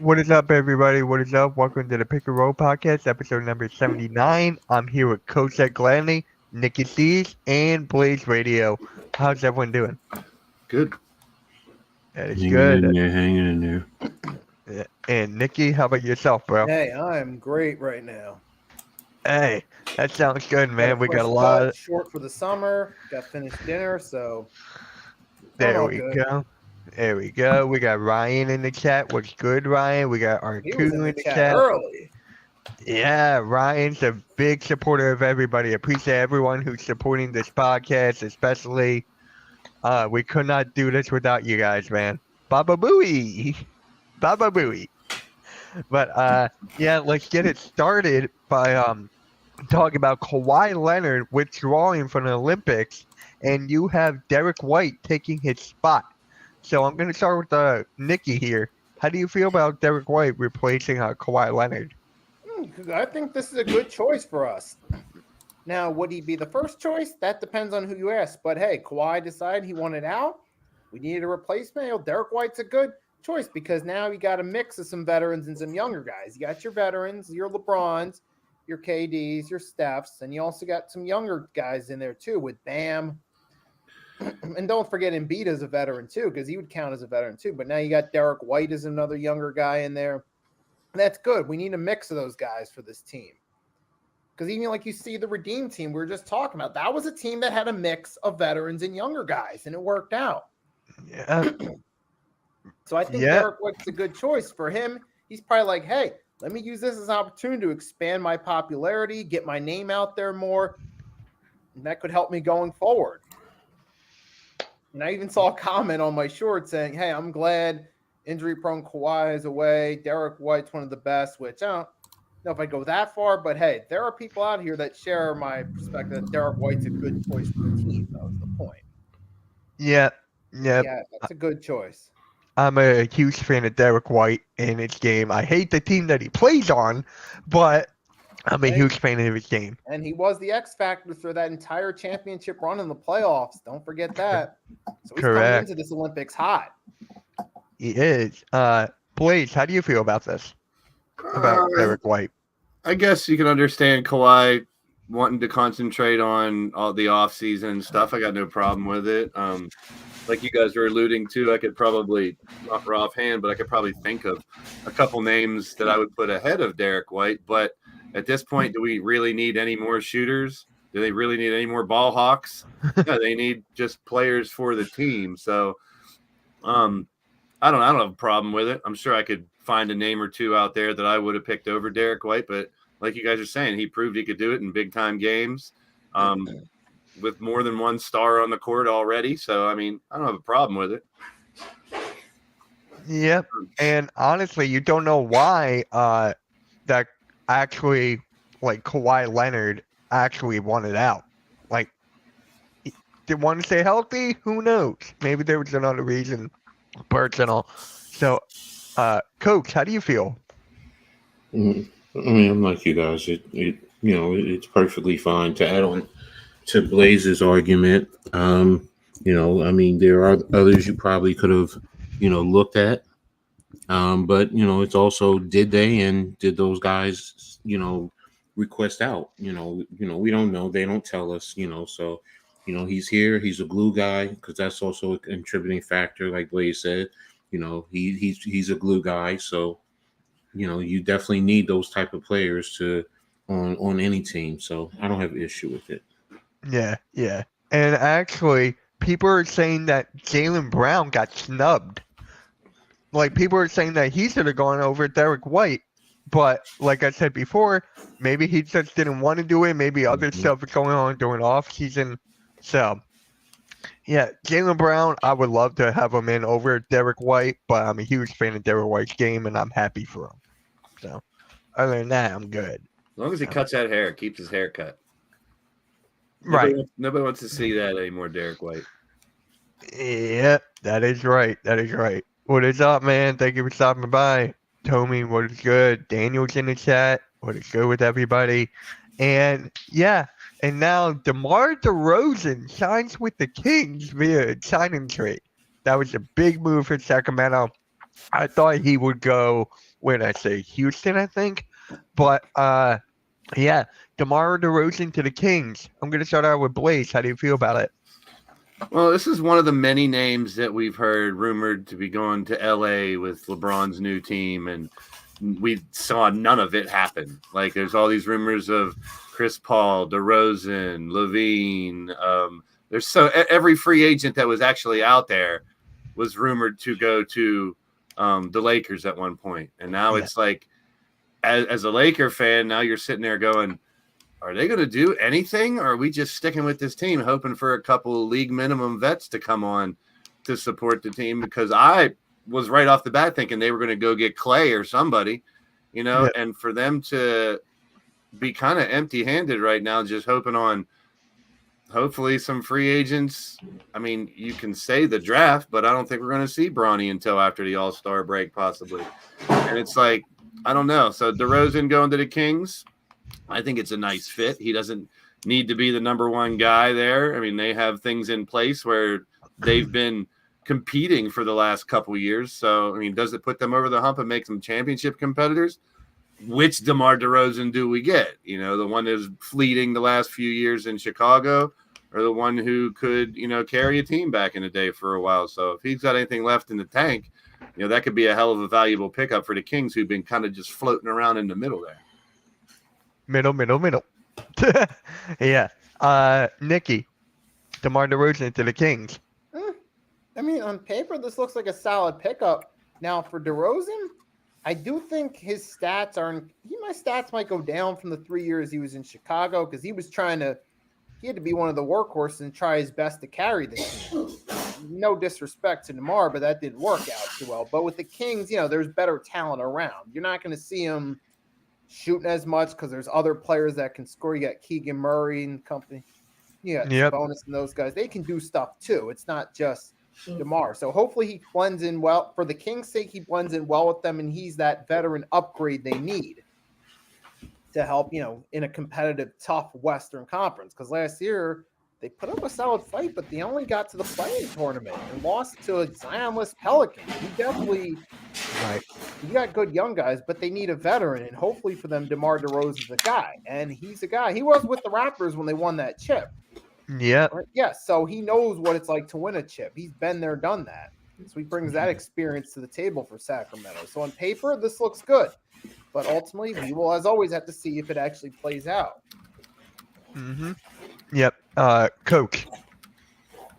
What is up, everybody? What is up? Welcome to the Pick and Roll Podcast, episode number 79. I'm here with Coach Ed Gladney, Nikki C's, and Blaze Radio. How's everyone doing? Good. That is Hanging good. in there, hanging in there. And Nikki, how about yourself, bro? Hey, I'm great right now. Hey, that sounds good, man. We got a fresh lot cut, of... short for the summer. Got finished dinner, so There all we good. go. There we go. We got Ryan in the chat. What's good, Ryan? We got he Artu was in the chat early. Yeah, Ryan's a big supporter of everybody. Appreciate everyone who's supporting this podcast, especially. We could not do this without you guys, man. Baba Booey. Baba Booey. But yeah, let's get it started by talking about Kawhi Leonard withdrawing from the Olympics, and you have Derek White taking his spot. So I'm going to start with Nikki here. How do you feel about Derek White replacing Kawhi Leonard? I think this is a good choice for us. Now, would he be the first choice? That depends on who you ask. But hey, Kawhi decided he wanted out. We needed a replacement. Derek White's a good choice because now you got a mix of some veterans and some younger guys. You got your veterans, your LeBrons, your KDs, your Stephs, and you also got some younger guys in there too with Bam. And don't forget Embiid as a veteran too, because he would count as a veteran too. But now you got Derek White as another younger guy in there. And that's good. We need a mix of those guys for this team. Because even like you see the Redeem team we were just talking about, that was a team that had a mix of veterans and younger guys, and it worked out. Yeah. So I think Derek White's a good choice for him. He's probably like, hey, let me use this as an opportunity to expand my popularity, get my name out there more. And that could help me going forward. And I even saw a comment on my short saying, hey, I'm glad injury-prone Kawhi is away. Derek White's one of the best, which I don't know if I go that far. But, hey, there are people out here that share my perspective that Derek White's a good choice for the team. That was the point. Yeah, that's a good choice. I'm a huge fan of Derek White in his game. I hate the team that he plays on, but I'm a huge fan of his game. And he was the X factor for that entire championship run in the playoffs. Don't forget that. So he's coming into this Olympics hot. He is. Blaze, how do you feel about this? About Derek White? I guess you can understand Kawhi wanting to concentrate on all the off-season stuff. I got no problem with it. Like you guys were alluding to, I could probably, not offhand, but I could probably think of a couple names that I would put ahead of Derek White. But at this point, do we really need any more shooters? Do they really need any more ball hawks? No, they need just players for the team. So I don't have a problem with it. I'm sure I could find a name or two out there that I would have picked over Derek White. But like you guys are saying, he proved he could do it in big-time games. With more than one star on the court already. So, I mean, I don't have a problem with it. Yep. And honestly, you don't know why that actually, like, Kawhi Leonard actually wanted out. Like, did want to stay healthy? Who knows? Maybe there was another reason, personal. So, Coach, how do you feel? I mean, I'm like you guys. It's perfectly fine. To add on to Blaze's argument, I mean, there are others you probably could have, looked at. But, it's also did those guys, request out? We don't know. They don't tell us, so, he's here. He's a glue guy because that's also a contributing factor. Like Blaze said, he's a glue guy. So, you definitely need those type of players on any team. So I don't have an issue with it. Yeah. And actually, people are saying that Jaylen Brown got snubbed. Like, people are saying that he should have gone over Derek White. But, like I said before, maybe he just didn't want to do it. Maybe other stuff is going on during off-season. So, yeah, Jaylen Brown, I would love to have him in over Derek White. But I'm a huge fan of Derek White's game, and I'm happy for him. So, other than that, I'm good. As long as he cuts that hair, keeps his hair cut. Right. Nobody wants to see that anymore, Derek White. Yeah, that is right. What is up, man? Thank you for stopping by. Tommy, what is good? Daniel's in the chat. What is good with everybody? And yeah, and now DeMar DeRozan signs with the Kings via signing trade. That was a big move for Sacramento. I thought he would go where did I say? Houston, I think. But yeah, DeMar DeRozan to the Kings. I'm gonna start out with Blaze. How do you feel about it? Well, this is one of the many names that we've heard rumored to be going to LA with LeBron's new team, and we saw none of it happen. Like, there's all these rumors of Chris Paul, DeRozan, Levine. There's every free agent that was actually out there was rumored to go to the Lakers at one point, and now it's like, as a Laker fan, now you're sitting there going, are they going to do anything, or are we just sticking with this team, hoping for a couple of league minimum vets to come on to support the team? Because I was right off the bat thinking they were going to go get Clay or somebody, and for them to be kind of empty-handed right now, just hoping on hopefully some free agents. I mean, you can say the draft, but I don't think we're going to see Bronny until after the All-Star break, possibly. And it's like, I don't know. So DeRozan going to the Kings, I think it's a nice fit. He doesn't need to be the number one guy there. I mean, they have things in place where they've been competing for the last couple of years. So, I mean, does it put them over the hump and make them championship competitors? Which DeMar DeRozan do we get? The one that's fleeting the last few years in Chicago, or the one who could, carry a team back in the day for a while. So if he's got anything left in the tank, that could be a hell of a valuable pickup for the Kings, who've been kind of just floating around in the middle there. Middle. Yeah. Nikki, DeMar DeRozan to the Kings. I mean, on paper, this looks like a solid pickup. Now, for DeRozan, I do think his stats my stats might go down from the 3 years he was in Chicago, because he had to be one of the workhorses and try his best to carry the team. No disrespect to DeMar, but that didn't work out too well. But with the Kings, there's better talent around. You're not going to see him shooting as much because there's other players that can score. You got Keegan Murray and company. You got Bonus and those guys. They can do stuff too. It's not just DeMar. So hopefully he blends in well. For the Kings' sake, he blends in well with them, and he's that veteran upgrade they need to help, in a competitive, tough Western Conference. Because last year they put up a solid fight, but they only got to the play-in tournament and lost to a Zionless Pelicans. You got good young guys, but they need a veteran, and hopefully for them, DeMar DeRozan's a guy, and he's a guy. He was with the Raptors when they won that chip. Yeah. Yeah, so he knows what it's like to win a chip. He's been there, done that. So he brings that experience to the table for Sacramento. So on paper, this looks good. But ultimately, we will, as always, have to see if it actually plays out. Mm-hmm. Yep. Coach.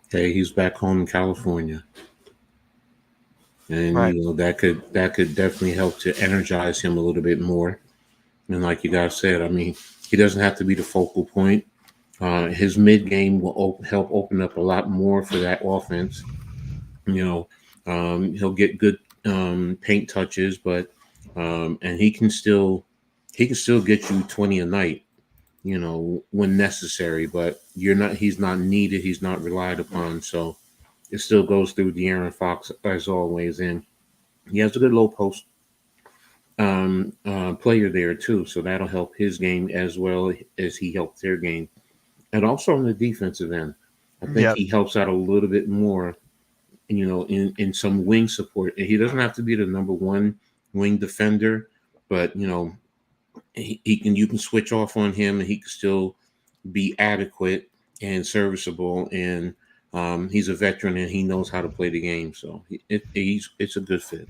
Hey, he's back home in California. And that could definitely help to energize him a little bit more. And like you guys said, I mean, he doesn't have to be the focal point. His mid game will help open up a lot more for that offense. He'll get good paint touches, but and he can still get you 20 a night, when necessary. But he's not needed. He's not relied upon. So it still goes through De'Aaron Fox as always, and he has a good low post player there too. So that'll help his game as well as he helped their game. And also on the defensive end, I think he helps out a little bit more, in some wing support. He doesn't have to be the number one wing defender, but you can switch off on him, and he can still be adequate and serviceable. And he's a veteran, and he knows how to play the game. So it's a good fit.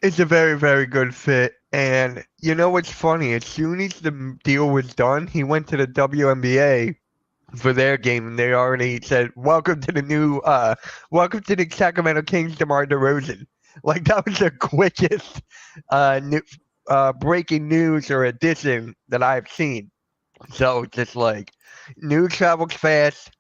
It's a very, very good fit. And what's funny? As soon as the deal was done, he went to the WNBA for their game, and they already said, welcome to the Sacramento Kings, DeMar DeRozan. Like, that was the quickest breaking news or addition that I've seen. So just like, news travels fast.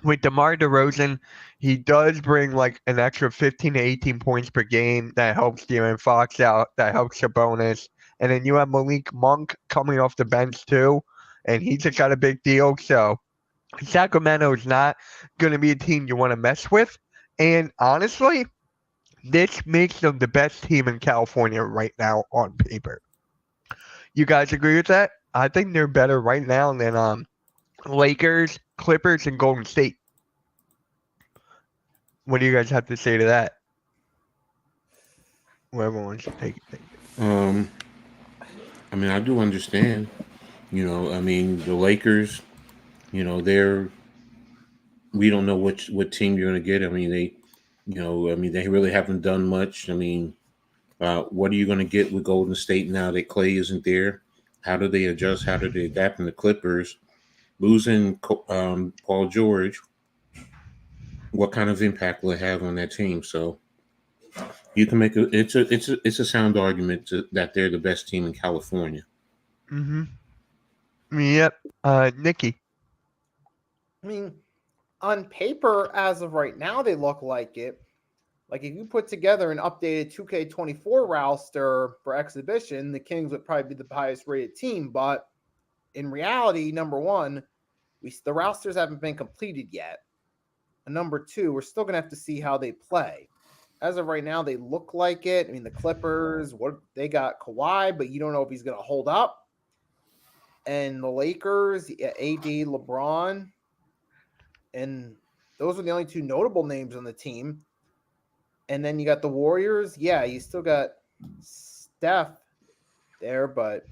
With DeMar DeRozan, he does bring like an extra 15 to 18 points per game. That helps De'Aaron Fox out. That helps Sabonis. And then you have Malik Monk coming off the bench too, and he just got a big deal. So Sacramento is not going to be a team you want to mess with. And honestly, this makes them the best team in California right now on paper. You guys agree with that? I think they're better right now than Lakers, Clippers, and Golden State. What do you guys have to say to that? Whoever wants to take it, take it. I mean, I do understand. I mean, the Lakers. We don't know what team you're going to get. I mean, they really haven't done much. I mean, what are you going to get with Golden State now that Clay isn't there? How do they adjust? How do they adapt in the Clippers? Losing Paul George, what kind of impact will it have on that team? So you can make it's a sound argument that they're the best team in California. Mm-hmm. Yep. Nikki. I mean, on paper, as of right now, they look like it. Like if you put together an updated 2K24 roster for exhibition, the Kings would probably be the highest rated team. But in reality, number one, the rosters haven't been completed yet. And number two, we're still gonna have to see how they play. As of right now, they look like it. I mean, the Clippers, they got Kawhi, but you don't know if he's gonna hold up. And the Lakers, AD, LeBron, and those are the only two notable names on the team. And then you got the Warriors. Yeah, you still got Steph there, but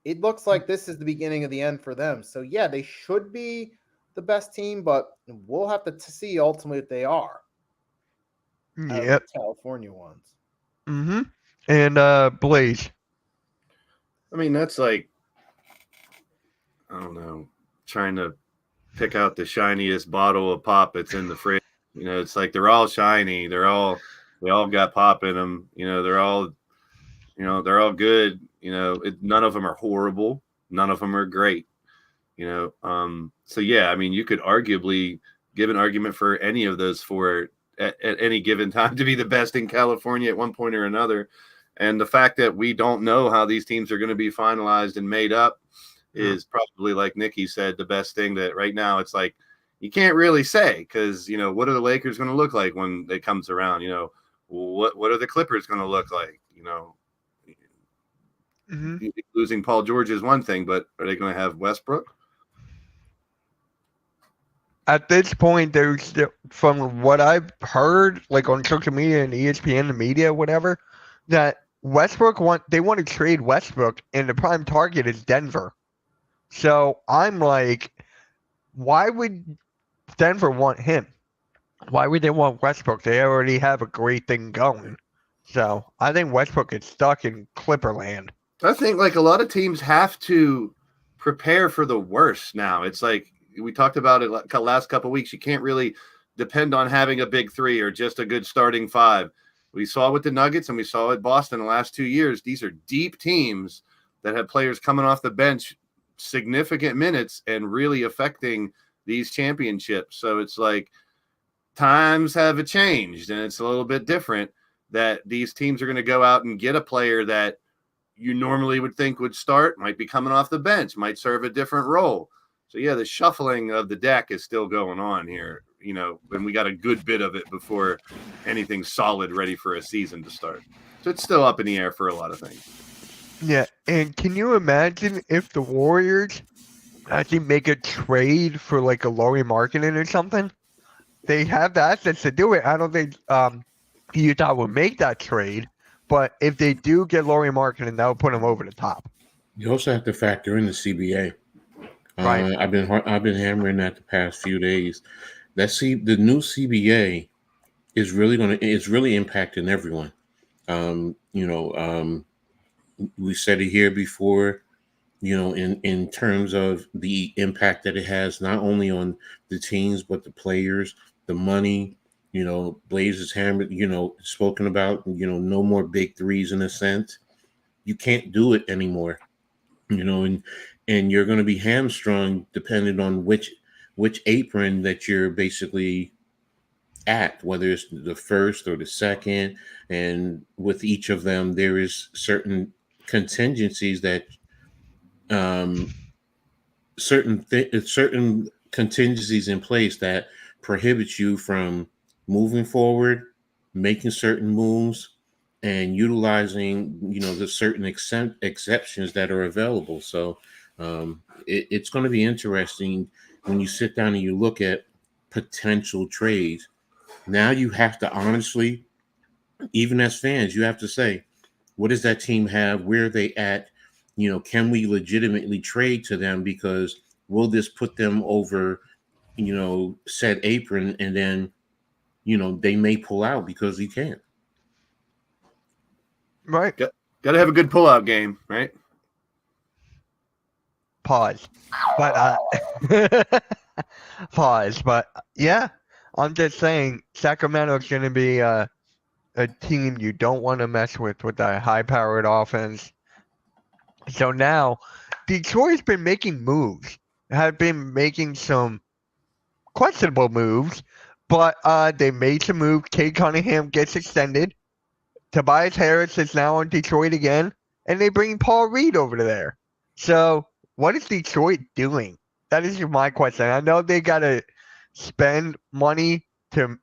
it looks like this is the beginning of the end for them. So, yeah, they should be the best team, but we'll have to see ultimately if they are. Yep. California ones. Mm-hmm. And Blaze. I mean, that's like, I don't know, trying to pick out the shiniest bottle of pop that's in the fridge. It's like they're all shiny. They all got pop in them. They're all good. None of them are horrible. None of them are great. So yeah, I mean, you could arguably give an argument for any of those four at any given time to be the best in California at one point or another. And the fact that we don't know how these teams are going to be finalized and made up is probably, like Nikki said, the best thing that right now it's like, you can't really say because, what are the Lakers going to look like when it comes around? What are the Clippers going to look like? Mm-hmm. Losing Paul George is one thing, but are they going to have Westbrook? At this point, there's still, from what I've heard, like on social media and ESPN, the media, whatever, that Westbrook want to trade Westbrook, and the prime target is Denver. So I'm like, why would Denver want him? Why would they want Westbrook? They already have a great thing going. So I think Westbrook is stuck in Clipperland. I think like a lot of teams have to prepare for the worst now. It's like we talked about it last couple of weeks. You can't really depend on having a big three or just a good starting five. We saw with the Nuggets and we saw at Boston the last 2 years. These are deep teams that have players coming off the bench significant minutes and really affecting these championships. So it's like times have changed and it's a little bit different that these teams are going to go out and get a player that you normally would think would start, might be coming off the bench, might serve a different role. So yeah, the shuffling of the deck is still going on here, and we got a good bit of it before anything solid ready for a season to start. So it's still up in the air for a lot of things. Yeah, and can you imagine if the Warriors actually make a trade for like a Lauri Markkanen or something? They have the assets to do it. I don't think Utah will make that trade, but if they do get Lauri Markkanen, that will put them over the top. You also have to factor in the CBA. Right. I've been hammering that the past few days. The new CBA is really impacting everyone. We said it here before. In terms of the impact that it has not only on the teams but the players, the money. Blaze has hammered. Spoken about. No more big threes in a sense. You can't do it anymore. And you're going to be hamstrung depending on which apron that you're basically at, whether it's the first or the second. And with each of them, there is certain contingencies that certain contingencies in place that prohibit you from moving forward, making certain moves, and utilizing the certain exceptions that are available. So it's going to be interesting when you sit down and you look at potential trades. Now you have to honestly even as fans, you have to say, what does that team have? Where are they at? Can we legitimately trade to them? Because will this put them over, said apron, and then, they may pull out because he can't. Right. Got to have a good pullout game, right? Pause. But pause. But yeah, I'm just saying Sacramento's going to be a team you don't want to mess with a high-powered offense. So now, Detroit's been making moves. Have been making some questionable moves, but they made some moves. Cade Cunningham gets extended. Tobias Harris is now on Detroit again, and they bring Paul Reed over to there. So what is Detroit doing? That is my question. I know they got to spend money to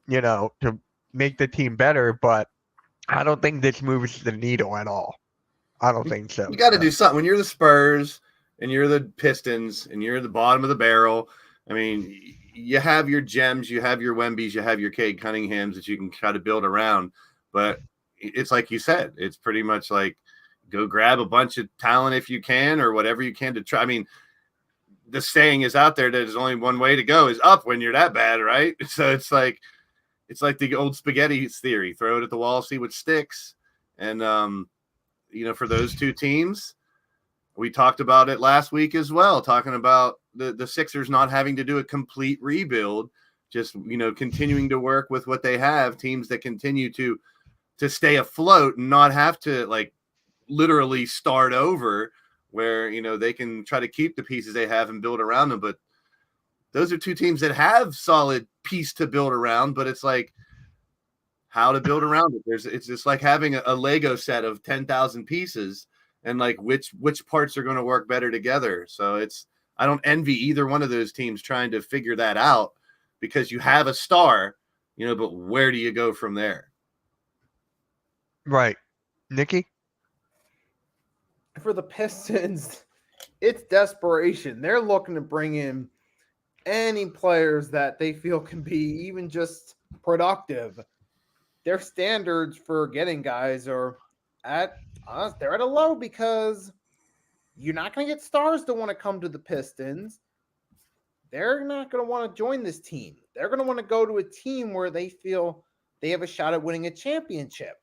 make the team better, but I don't think this moves the needle at all. I don't think so. You got to do something. When you're the Spurs and you're the Pistons and you're the bottom of the barrel, I mean, you have your gems, you have your Wembys, you have your Cade Cunninghams that you can try to build around. But it's like you said, it's pretty much like go grab a bunch of talent if you can or whatever you can to try. I mean, the saying is out there that there's only one way to go is up when you're that bad, right? So it's like the old spaghetti theory: throw it at the wall, see what sticks. And for those two teams, we talked about it last week as well, talking about the Sixers not having to do a complete rebuild, just continuing to work with what they have, teams that continue to stay afloat and not have to like literally start over, where they can try to keep the pieces they have and build around them. But those are two teams that have solid piece to build around, but it's like how to build around it. It's just like having a Lego set of 10,000 pieces and like which parts are going to work better together. So I don't envy either one of those teams trying to figure that out, because you have a star, but where do you go from there? Right. Nikki? For the Pistons, it's desperation. They're looking to bring in any players that they feel can be even just productive. Their standards for getting guys are they're at a low, because you're not going to get stars to want to come to the Pistons. They're not going to want to join this team. They're going to want to go to a team where they feel they have a shot at winning a championship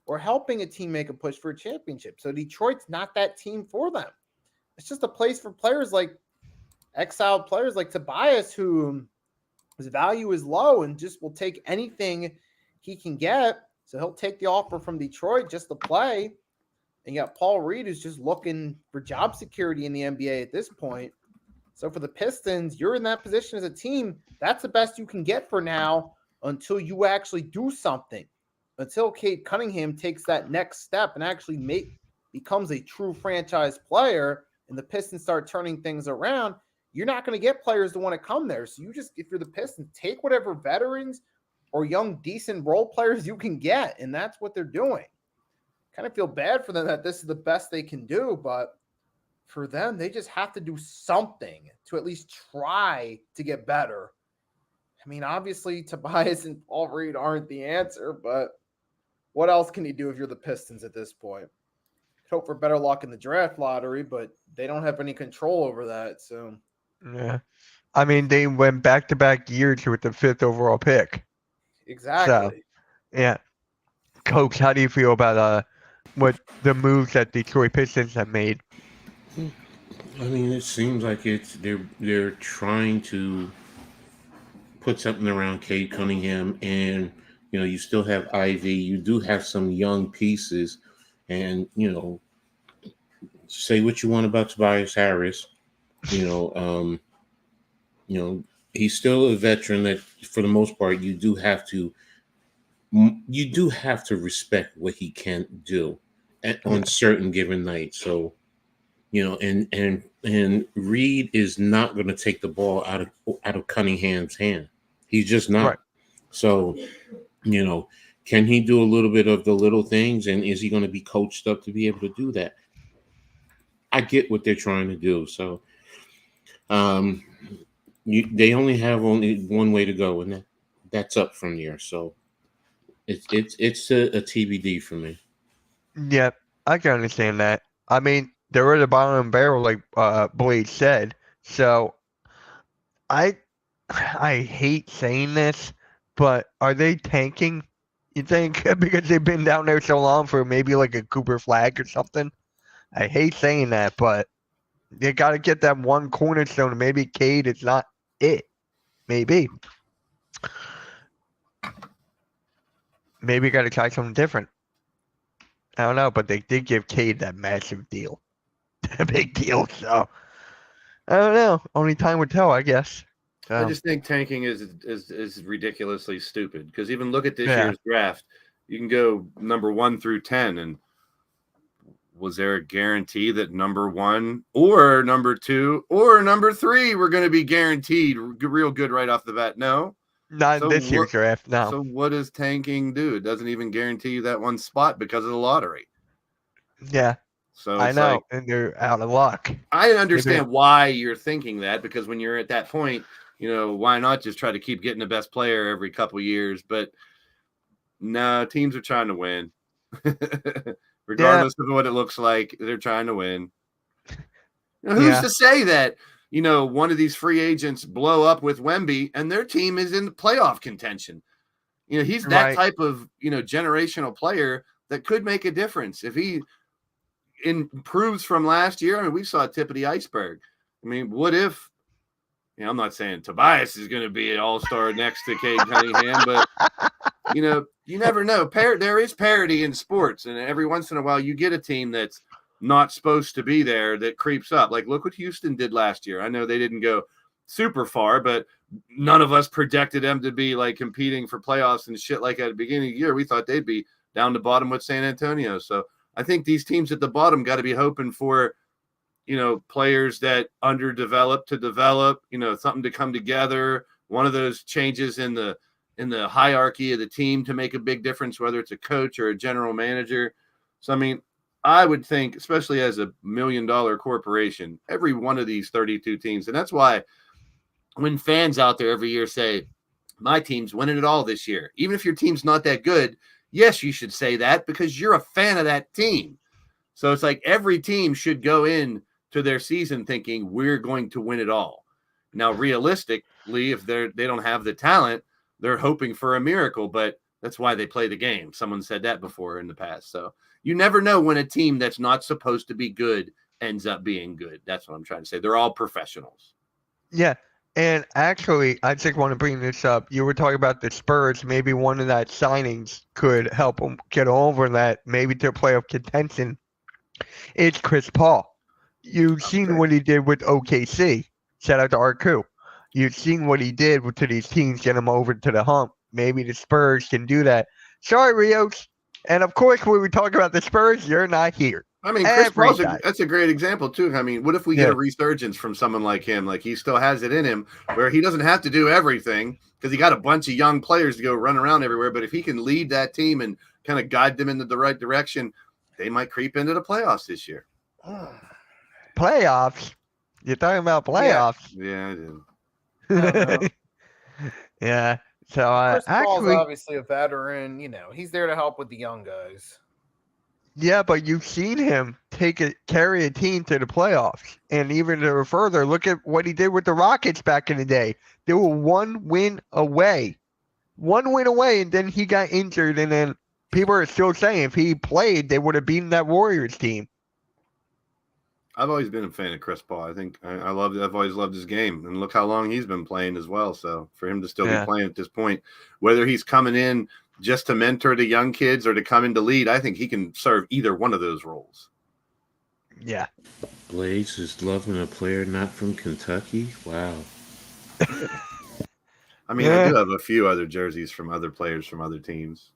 or helping a team make a push for a championship. So Detroit's not that team for them. It's just a place for players like exiled players like Tobias, who his value is low and just will take anything he can get. So he'll take the offer from Detroit just to play. And you got Paul Reed, who's just looking for job security in the NBA at this point. So for the Pistons, you're in that position as a team. That's the best you can get for now until you actually do something. Until Cade Cunningham takes that next step and actually becomes a true franchise player and the Pistons start turning things around, you're not going to get players to want to come there. So if you're the Pistons, take whatever veterans or young, decent role players you can get. And that's what they're doing. Kind of feel bad for them that this is the best they can do, but for them, they just have to do something to at least try to get better. I mean, obviously, Tobias and Paul Reed aren't the answer, but what else can you do if you're the Pistons at this point? Hope for better luck in the draft lottery, but they don't have any control over that. So, yeah, I mean, they went back-to-back years with the 5th overall pick. Exactly. So, yeah, Coach, how do you feel about what the moves that Detroit Pistons have made? I mean, it seems like they're trying to put something around Cade Cunningham, and you still have Ivy. You do have some young pieces, and say what you want about Tobias Harris. He's still a veteran that, for the most part, you do have to respect what he can do on certain given nights. So, and Reed is not going to take the ball out of Cunningham's hand. He's just not. Right. So, can he do a little bit of the little things, and is he going to be coached up to be able to do that? I get what they're trying to do. So, they only have one way to go, and that's up from there. So, It's a TBD for me. Yep, I can understand that. I mean, they're at the bottom of the barrel, like Blade said. So I I hate saying this, but are they tanking? You think because they've been down there so long for maybe like a Cooper Flag or something? I hate saying that, but they got to get that one cornerstone. Maybe Cade is not it. Maybe. Maybe got to try something different. I don't know, but they did give Cade that massive deal. A big deal, so I don't know. Only time would tell, I guess. I just think tanking is ridiculously stupid because even look at this Yeah. year's draft. You can go number 1 through 10, and was there a guarantee that number 1 or number 2 or number 3 were going to be guaranteed real good right off the bat? No. Not So this year's what- draft, no. So what does tanking do? It doesn't even guarantee you that one spot because of the lottery. Yeah, So I it's know, like, and they're out of luck. I understand why you're thinking that because when you're at that point, why not just try to keep getting the best player every couple years? But no, teams are trying to win. Regardless of what it looks like, they're trying to win. Who's Yeah. to say that, one of these free agents blow up with Wemby and their team is in playoff contention? He's that Right. type of, generational player that could make a difference. If he improves from last year, I mean, we saw tip of the iceberg. I mean, what if, I'm not saying Tobias is going to be an all-star next to Cade Cunningham, but, you never know. There is parity in sports, and every once in a while you get a team that's not supposed to be there that creeps up. Like, look what Houston did last year. I know they didn't go super far, but none of us projected them to be, like, competing for playoffs and shit like at the beginning of the year. We thought they'd be down the bottom with San Antonio. So I think these teams at the bottom got to be hoping for, players that underdeveloped to develop, something to come together. One of those changes in the hierarchy of the team to make a big difference, whether it's a coach or a general manager. So, I mean, I would think, especially as a $1 million corporation, every one of these 32 teams. And that's why when fans out there every year say, my team's winning it all this year, even if your team's not that good, yes, you should say that because you're a fan of that team. So it's like every team should go in to their season thinking we're going to win it all. Now, realistically, if they don't have the talent, they're hoping for a miracle, but that's why they play the game. Someone said that before in the past. So you never know when a team that's not supposed to be good ends up being good. That's what I'm trying to say. They're all professionals. Yeah, and actually, I just want to bring this up. You were talking about the Spurs. Maybe one of that signings could help them get over that, maybe to playoff contention. It's Chris Paul. You've seen what he did with OKC. Shout out to Arku. You've seen what he did to these teams, get them over to the hump. Maybe the Spurs can do that. Sorry, Rios. And of course, when we talk about the Spurs, you're not here. I mean, Chris Every Paul's time. that's a great example, too. I mean, what if we get Yeah. a resurgence from someone like him? Like, he still has it in him where he doesn't have to do everything because he got a bunch of young players to go run around everywhere. But if he can lead that team and kind of guide them into the right direction, they might creep into the playoffs this year. Playoffs? You're talking about playoffs? Yeah, I did. know. Yeah. So Chris Paul's actually, obviously a veteran. He's there to help with the young guys. yeah, but you've seen him carry a team to the playoffs, and even to further, look at what he did with the Rockets back in the day. They were one win away, and then he got injured, and then people are still saying if he played, they would have beaten that Warriors team. I've always been a fan of Chris Paul. I think I've always loved his game, and look how long he's been playing as well. So for him to still be playing at this point, whether he's coming in just to mentor the young kids or to come in to lead, I think he can serve either one of those roles. Yeah. Blaze is loving a player not from Kentucky. Wow. I mean, I do have a few other jerseys from other players from other teams.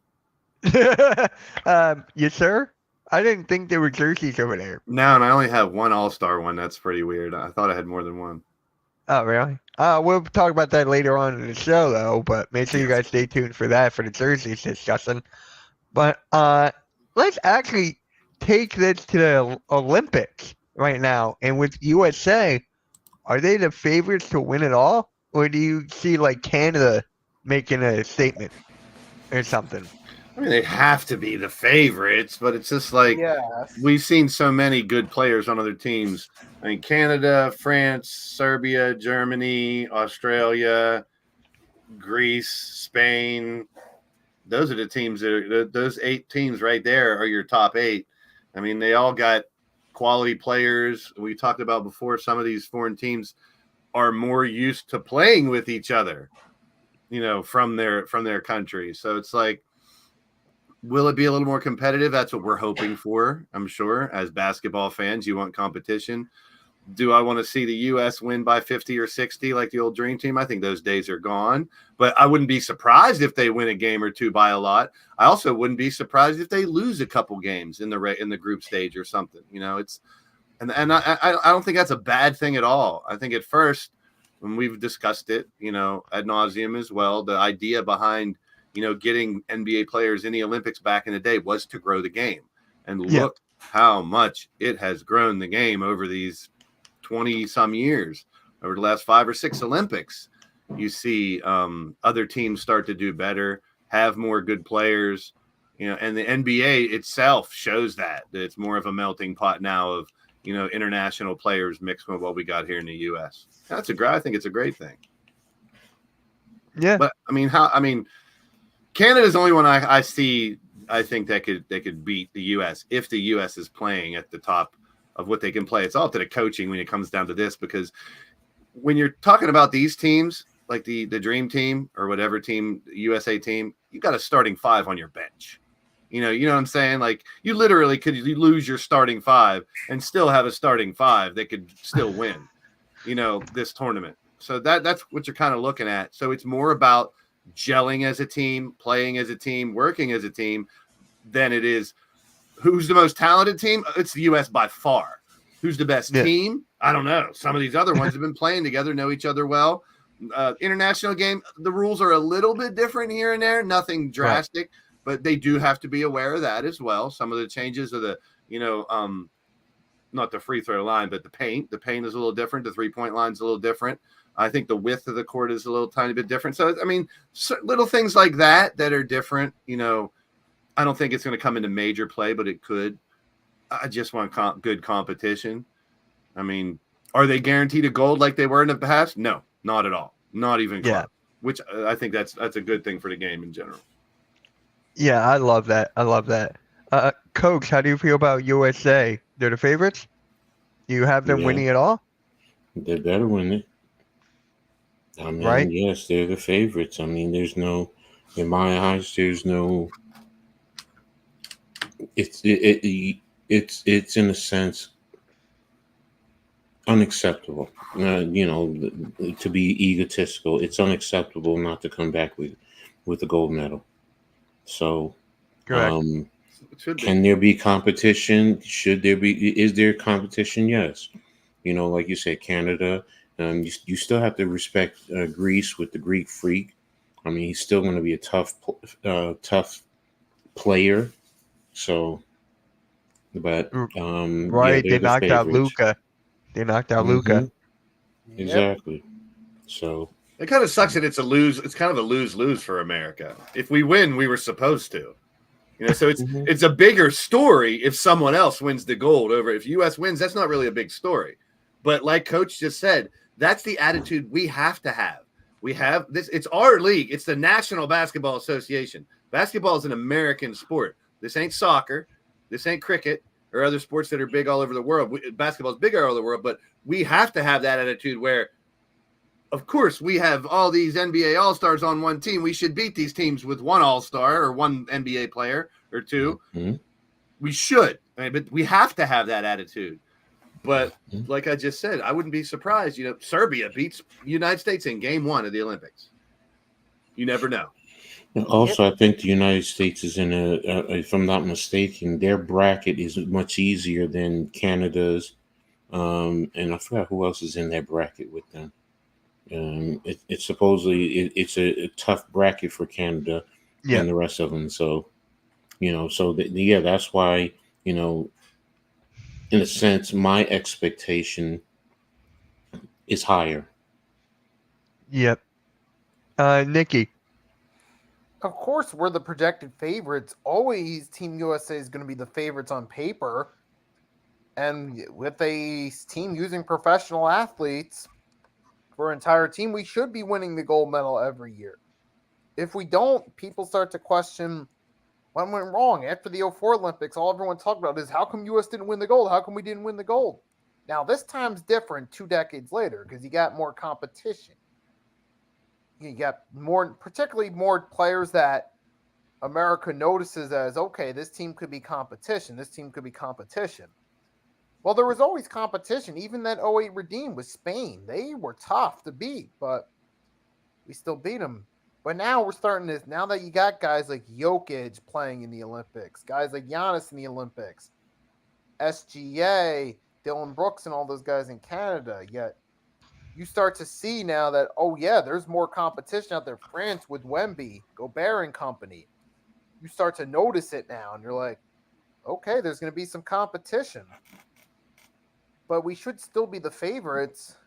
Yes, sir. I didn't think there were jerseys over there. No, and I only have one All-Star one. That's pretty weird. I thought I had more than one. Oh, really? We'll talk about that later on in the show, though. But make sure you guys stay tuned for that, for the jerseys discussion. But let's actually take this to the Olympics right now. And with USA, are they the favorites to win it all? Or do you see, like, Canada making a statement or something? I mean, they have to be the favorites, but it's just like Yes. we've seen so many good players on other teams. I mean, Canada, France, Serbia, Germany, Australia, Greece, Spain. Those are the teams those 8 teams right there are your top 8. I mean, they all got quality players. We talked about before, some of these foreign teams are more used to playing with each other, from their country. So it's like, will it be a little more competitive? That's what we're hoping for. I'm sure as basketball fans, you want competition. Do I want to see the U.S. win by 50 or 60 like the old Dream Team? I think those days are gone. But I wouldn't be surprised if they win a game or two by a lot. I also wouldn't be surprised if they lose a couple games in the group stage or something. And I don't think that's a bad thing at all. I think at first, when we've discussed it, ad nauseum as well, the idea behind getting NBA players in the Olympics back in the day was to grow the game. And look how much it has grown the game over these 20 some years. Over the last 5 or 6 Olympics, you see other teams start to do better, have more good players, and the NBA itself shows that it's more of a melting pot now of, international players mixed with what we got here in the U.S. I think it's a great thing. Yeah. But Canada's the only one I see. I think they could beat the U.S. if the U.S. is playing at the top of what they can play. It's all to the coaching when it comes down to this, because when you're talking about these teams, like the Dream Team or whatever team, USA team, you got a starting 5 on your bench. You know what I'm saying? Like, you literally could lose your starting 5 and still have a starting 5 that could still win, this tournament. So that's what you're kind of looking at. So it's more about gelling as a team, playing as a team, working as a team than it is who's the most talented team. It's the U.S. by far. Who's the best team? I don't know. Some of these other ones have been playing together, know each other well. International game, the rules are a little bit different here and there. Nothing drastic, but they do have to be aware of that as well. Some of the changes of the, not the free throw line, but the paint. The paint is a little different. The 3-point line is a little different. I think the width of the court is a little tiny bit different. So, I mean, little things like that are different. I don't think it's going to come into major play, but it could. I just want good competition. I mean, are they guaranteed a gold like they were in the past? No, not at all. Not even close. Which I think that's a good thing for the game in general. Yeah, I love that. Coach, how do you feel about USA? They're the favorites? Do you have them winning it all? They better win it. I mean, yes, they're the favorites. I mean, in my eyes, there's no. It's in a sense unacceptable. To be egotistical, it's unacceptable not to come back with a gold medal. So, can there be competition? Should there be? Is there competition? Yes. Like you said, Canada. You still have to respect Greece with the Greek Freak. I mean, he's still going to be a tough player. So, but they knocked out Luka. Luka. Exactly. So it kind of sucks that it's kind of a lose-lose for America. If we win, we were supposed to. So it's a bigger story if someone else wins the gold over. If US wins, that's not really a big story. But like Coach just said, that's the attitude we have to have. We have this. It's our league. It's the National Basketball Association. Basketball is an American sport. This ain't soccer. This ain't cricket or other sports that are big all over the world. Basketball is big all over the world, but we have to have that attitude where, of course, we have all these NBA All-Stars on one team. We should beat these teams with one All-Star or one NBA player or two. Mm-hmm. We should, but we have to have that attitude. But like I just said, I wouldn't be surprised. Serbia beats the United States in Game 1 of the Olympics. You never know. Also, I think the United States is in if I'm not mistaken, their bracket is much easier than Canada's. And I forgot who else is in that bracket with them. It's supposedly it's a tough bracket for Canada and the rest of them. So, that's why, in a sense, my expectation is higher. Yep. Nikki. Of course, we're the projected favorites. Always, Team USA is going to be the favorites on paper. And with a team using professional athletes for an entire team, we should be winning the gold medal every year. If we don't, people start to question what went wrong. After the 04 Olympics, all everyone talked about is how come US didn't win the gold? How come we didn't win the gold? Now, this time's different 2 decades later because you got more competition. You got particularly more players that America notices as, okay, this team could be competition. This team could be competition. Well, there was always competition. Even that 08 Redeem with Spain. They were tough to beat, but we still beat them. But now we're starting to, now that you got guys like Jokic playing in the Olympics, guys like Giannis in the Olympics, SGA, Dylan Brooks, and all those guys in Canada, yet you start to see now that, oh, yeah, there's more competition out there. France with Wemby, Gobert and company. You start to notice it now, and you're like, okay, there's going to be some competition. But we should still be the favorites.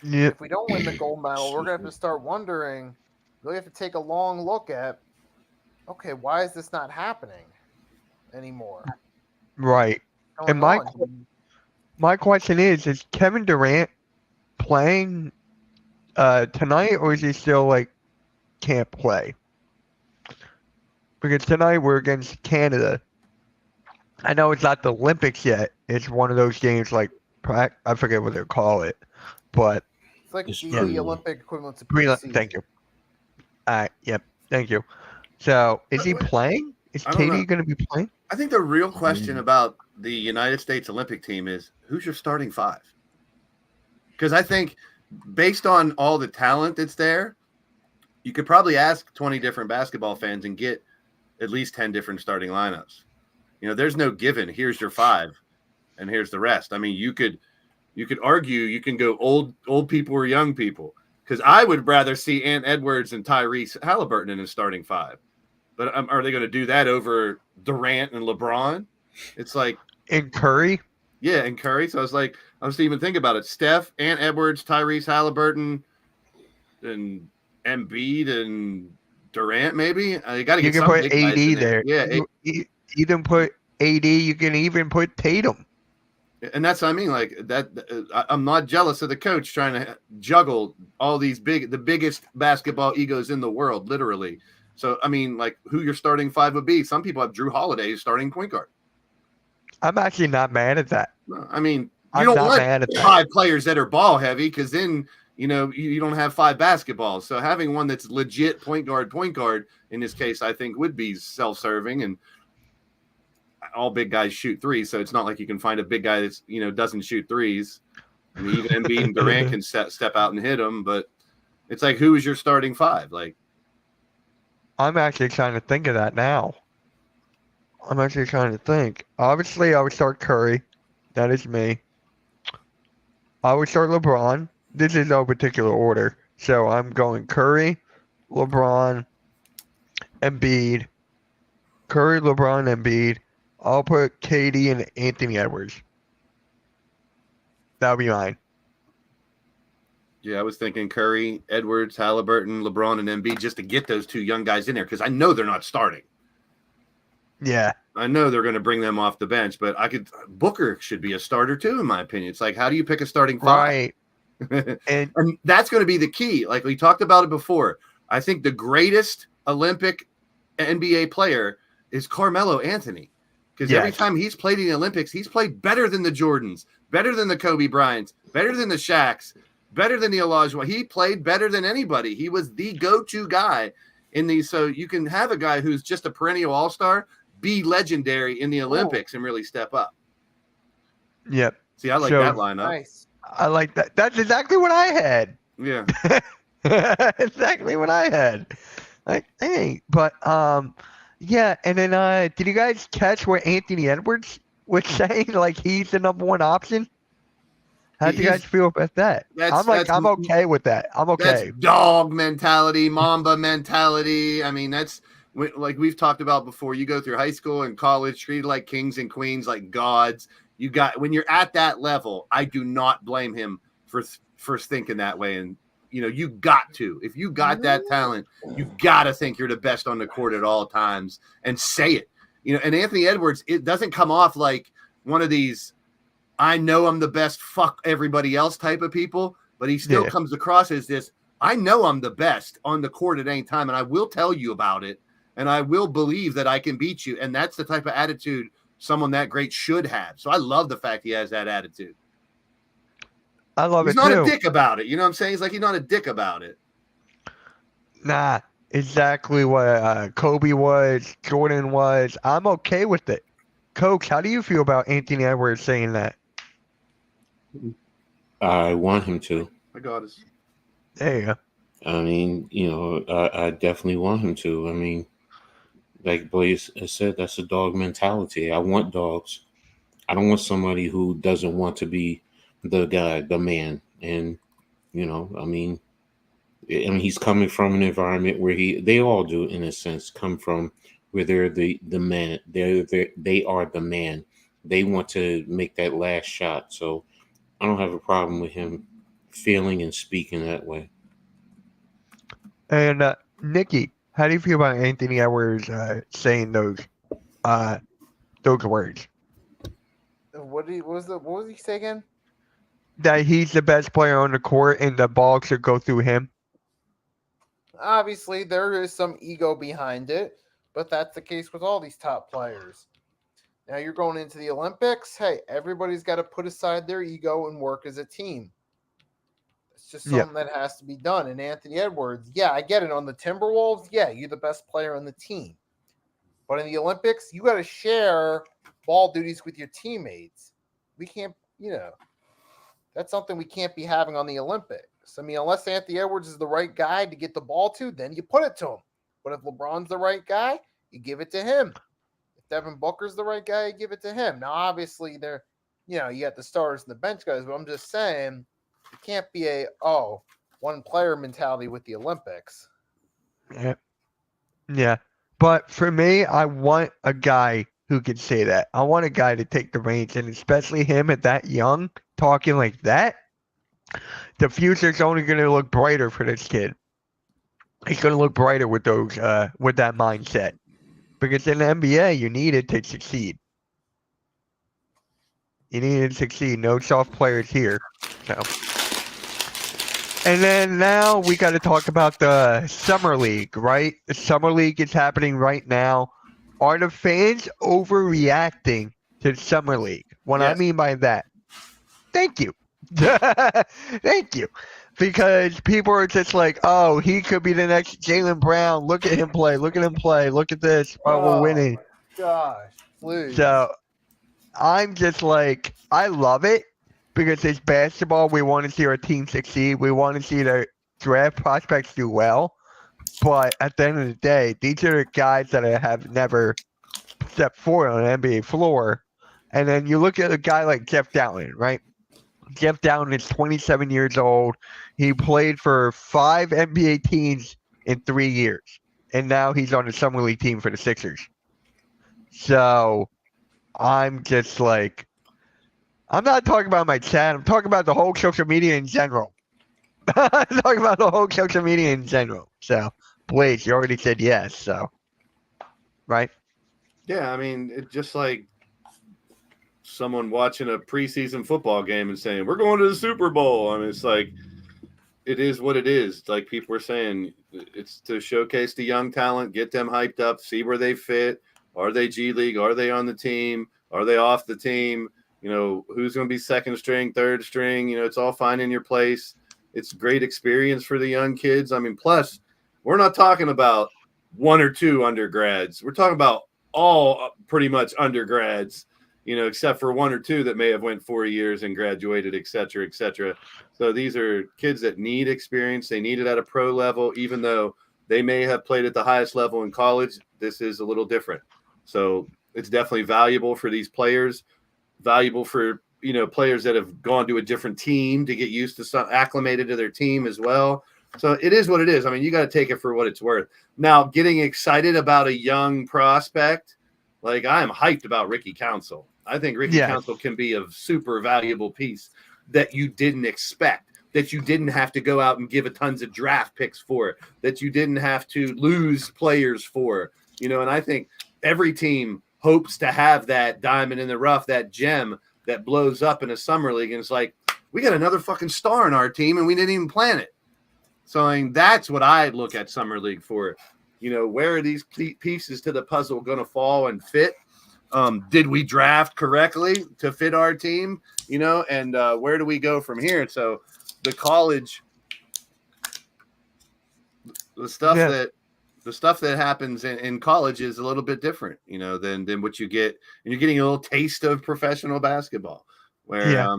Yeah. If we don't win the gold medal, we're going to have to start wondering, really have to take a long look at, okay, why is this not happening anymore? Right. What's And going on? my question is Kevin Durant playing tonight, or is he still like can't play? Because tonight we're against Canada. I know it's not the Olympics yet. It's one of those games like I forget what they call it, but It's like It's the true. Olympic equivalent to prelim. preseason. Thank you. Yep. Thank you. So is he playing? Is I don't know. Katie going to be playing? I think the real question about the United States Olympic team is who's your starting five? Because I think based on all the talent that's there, you could probably ask 20 different basketball fans and get at least 10 different starting lineups. You know, there's no given. Here's your five, and here's the rest. I mean, you could argue you can go old people or young people. Because I would rather see Ant Edwards and Tyrese Halliburton in his starting five. But are they going to do that over Durant and LeBron? It's like And Curry? yeah, and Curry. So I was even thinking about it. Steph, Ant Edwards, Tyrese Halliburton, and Embiid and Durant. Maybe you got to You get can some put big guys AD in there. Yeah, You can put AD. You can even put Tatum. and that's what I mean. Like that, I'm not jealous of the coach trying to juggle all these the biggest basketball egos in the world, literally. So I mean, like who your starting five would be? Some people have Drew Holiday starting point guard. I'm actually not mad at that. No, I mean, you I'm don't not want mad at that. 5 players that are ball heavy because then you don't have 5 basketballs. So having one that's legit point guard in this case, I think would be self-serving, and all big guys shoot threes. So it's not like you can find a big guy that's doesn't shoot threes. I mean, even Embiid and Durant can step out and hit them, but it's like who is your starting five? Like I'm actually trying to think of that now. I'm actually trying to think. Obviously, I would start Curry. That is me. I would start LeBron. This is no particular order. So I'm going Curry, LeBron, Embiid. Curry, LeBron, Embiid. I'll put KD and Anthony Edwards. That would be mine. yeah, I was thinking Curry, Edwards, Halliburton, LeBron, and Embiid just to get those 2 young guys in there because I know they're not starting. Yeah. I know they're going to bring them off the bench, but Booker should be a starter too, in my opinion. It's like, how do you pick a starting five? Right. And And that's going to be the key. Like we talked about it before. I think the greatest Olympic NBA player is Carmelo Anthony. Because every Yes. time he's played in the Olympics, he's played better than the Jordans, better than the Kobe Bryants, better than the Shaqs, better than the Olajuwon. He played better than anybody. He was the go-to guy in these. So you can have a guy who's just a perennial all-star be legendary in the Olympics and really step up. yep. See, I like So- that lineup. Nice. I like that. That's exactly what I had. Yeah. Exactly what I had. Like, hey, but yeah, and then did you guys catch what Anthony Edwards was saying? Like he's the number 1 option. How do you guys feel about that? I'm okay with that. I'm okay. That's dog mentality, Mamba mentality. I mean, that's like we've talked about before. You go through high school and college, treated like kings and queens, like gods. When you're at that level, I do not blame him for thinking that way. And you got to. If you got that talent, you got to think you're the best on the court at all times and say it. And Anthony Edwards, it doesn't come off like one of these, I know I'm the best, fuck everybody else type of people, but he still comes across as this, I know I'm the best on the court at any time, and I will tell you about it, and I will believe that I can beat you. And that's the type of attitude someone that great should have. So I love the fact he has that attitude. I love He's it too. not a dick about it. You know what I'm saying? He's not a dick about it. Nah, exactly what Kobe was, Jordan was. I'm okay with it. Coach, how do you feel about Anthony Edwards saying that? I want him to. My God, is There you go. I mean, I definitely want him to. I mean, like Blaze has said, that's a dog mentality. I want dogs. I don't want somebody who doesn't want to be the guy, the man. And, I mean, he's coming from an environment where they all do, in a sense, come from where they're the man. They are the man. They want to make that last shot. So I don't have a problem with him feeling and speaking that way. And Nikki, how do you feel about Anthony Edwards saying those words? What was he say again? That he's the best player on the court and the ball should go through him. Obviously, there is some ego behind it, but that's the case with all these top players. Now you're going into the Olympics. Hey, everybody's got to put aside their ego and work as a team. It's just something that has to be done. And Anthony Edwards, I get it. On the Timberwolves, you're the best player on the team. But in the Olympics, you got to share ball duties with your teammates. We can't, that's something we can't be having on the Olympics. I mean, unless Anthony Edwards is the right guy to get the ball to, then you put it to him. But if LeBron's the right guy, you give it to him. If Devin Booker's the right guy, you give it to him. Now, obviously, you got the stars and the bench guys, but I'm just saying it can't be one player mentality with the Olympics. Yeah. But for me, I want a guy who can say that. I want a guy to take the reins, and especially him at that young, talking like that. The future's only going to look brighter for this kid. It's going to look brighter with those, with that mindset, because in the NBA, you need it to succeed. You need it to succeed. No soft players here. So, and then now we got to talk about the Summer League, right? The Summer League is happening right now. Are the fans overreacting to the Summer League? What I mean by that, thank you. Thank you. Because people are just like, oh, he could be the next Jaylen Brown. Look at him play. Look at him play. Look at this. Oh, we're winning. Gosh, please. So I'm just like, I love it because it's basketball. We want to see our team succeed. We want to see the draft prospects do well. But at the end of the day, these are the guys that have never stepped forward on an NBA floor. And then you look at a guy like Jeff Dowtin, right? Jeff Dowtin is 27 years old. He played for 5 NBA teams in 3 years. And now he's on the Summer League team for the Sixers. So I'm just like, I'm not talking about my chat. I'm talking about the whole social media in general. I'm talking about the whole social media in general. So, Blaze, you already said yes. So, right? Yeah, I mean, it's just like someone watching a preseason football game and saying, we're going to the Super Bowl. I mean, it's like, it is what it is. Like people were saying, it's to showcase the young talent, get them hyped up, see where they fit. Are they G League? Are they on the team? Are they off the team? Who's going to be second string, third string? It's all finding your place. It's great experience for the young kids. I mean, plus, we're not talking about 1 or 2 undergrads. We're talking about all pretty much undergrads, except for 1 or 2 that may have went 4 years and graduated, et cetera, et cetera. So these are kids that need experience. They need it at a pro level, even though they may have played at the highest level in college. This is a little different. So it's definitely valuable for these players, valuable for, players that have gone to a different team to get used to acclimated to their team as well. So it is what it is. I mean, you got to take it for what it's worth. Now, getting excited about a young prospect, like I am hyped about Ricky Council. I think Ricky Council can be a super valuable piece that you didn't expect. that you didn't have to go out and give a tons of draft picks for, that you didn't have to lose players for, and I think every team hopes to have that diamond in the rough, that gem that blows up in a summer league. And it's like, we got another fucking star in our team and we didn't even plan it. So I mean, that's what I look at summer league for. Where are these pieces to the puzzle going to fall and fit? Did we draft correctly to fit our team? And where do we go from here? So the college, the stuff that happens in college is a little bit different, than what you get. And you're getting a little taste of professional basketball where,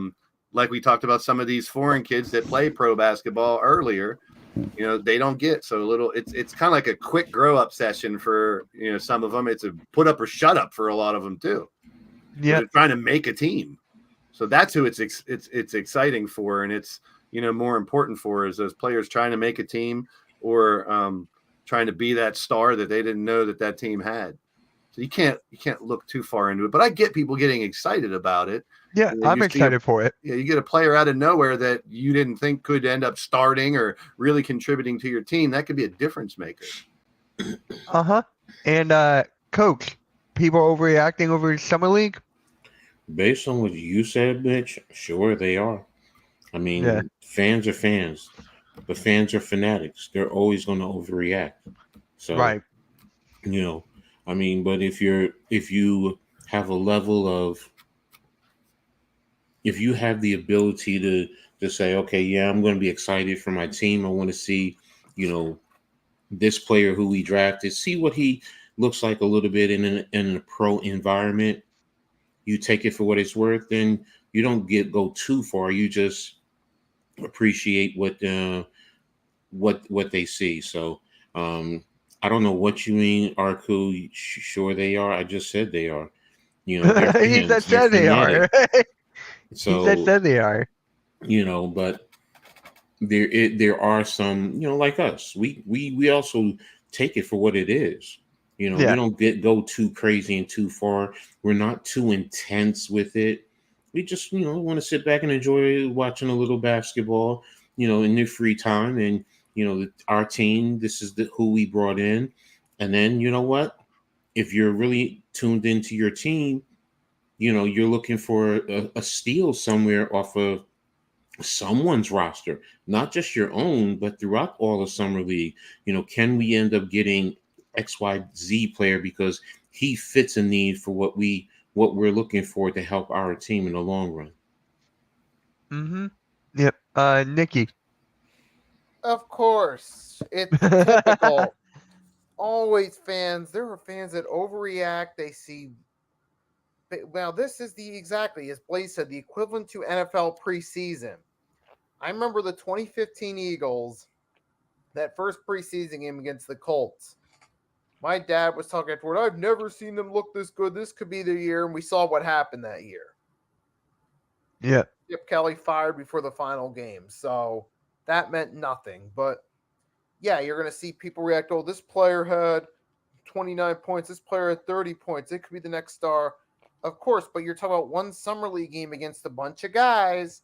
like we talked about some of these foreign kids that play pro basketball earlier, they don't get so little. It's kind of like a quick grow up session for, some of them. It's a put up or shut up for a lot of them too. Yeah. They're trying to make a team. So that's who it's exciting for. And it's, more important for is those players trying to make a team or trying to be that star that they didn't know that team had. So you can't look too far into it, but I get people getting excited about it. Yeah, I'm excited for it. Yeah, you get a player out of nowhere that you didn't think could end up starting or really contributing to your team. That could be a difference maker. And Coach, people overreacting over summer league? Based on what you said, Mitch, sure they are. I mean, fans are fans, but fans are fanatics. They're always going to overreact. So, right. I mean, but if you have a level of, if you have the ability to say, okay, yeah, I'm going to be excited for my team. I want to see, this player who we drafted, see what he looks like a little bit in a pro environment. You take it for what it's worth, then you don't go too far. You just appreciate what they see. So I don't know what you mean, Arku. Sure they are. I just said they are. He said they are. So he said they are. But there are some, like us. We also take it for what it is. We don't go too crazy and too far. We're not too intense with it. We just, want to sit back and enjoy watching a little basketball, in their free time. And, our team, this is who we brought in. And then, you know what? If you're really tuned into your team, you're looking for a steal somewhere off of someone's roster, not just your own, but throughout all of Summer League. Can we end up getting XYZ player because he fits a need for what we're looking for to help our team in the long run? Mm-hmm. Yep. Nikki. Of course. It's typical. Always fans. There are fans that overreact. They see. Now, this is exactly, as Blaze said, the equivalent to NFL preseason. I remember the 2015 Eagles, that first preseason game against the Colts. My dad was talking afterward, I've never seen them look this good. This could be the year. And we saw what happened that year. Yeah. Chip Kelly fired before the final game. So that meant nothing. But yeah, you're going to see people react. Oh, this player had 29 points. This player had 30 points. It could be the next star. Of course, but you're talking about one summer league game against a bunch of guys.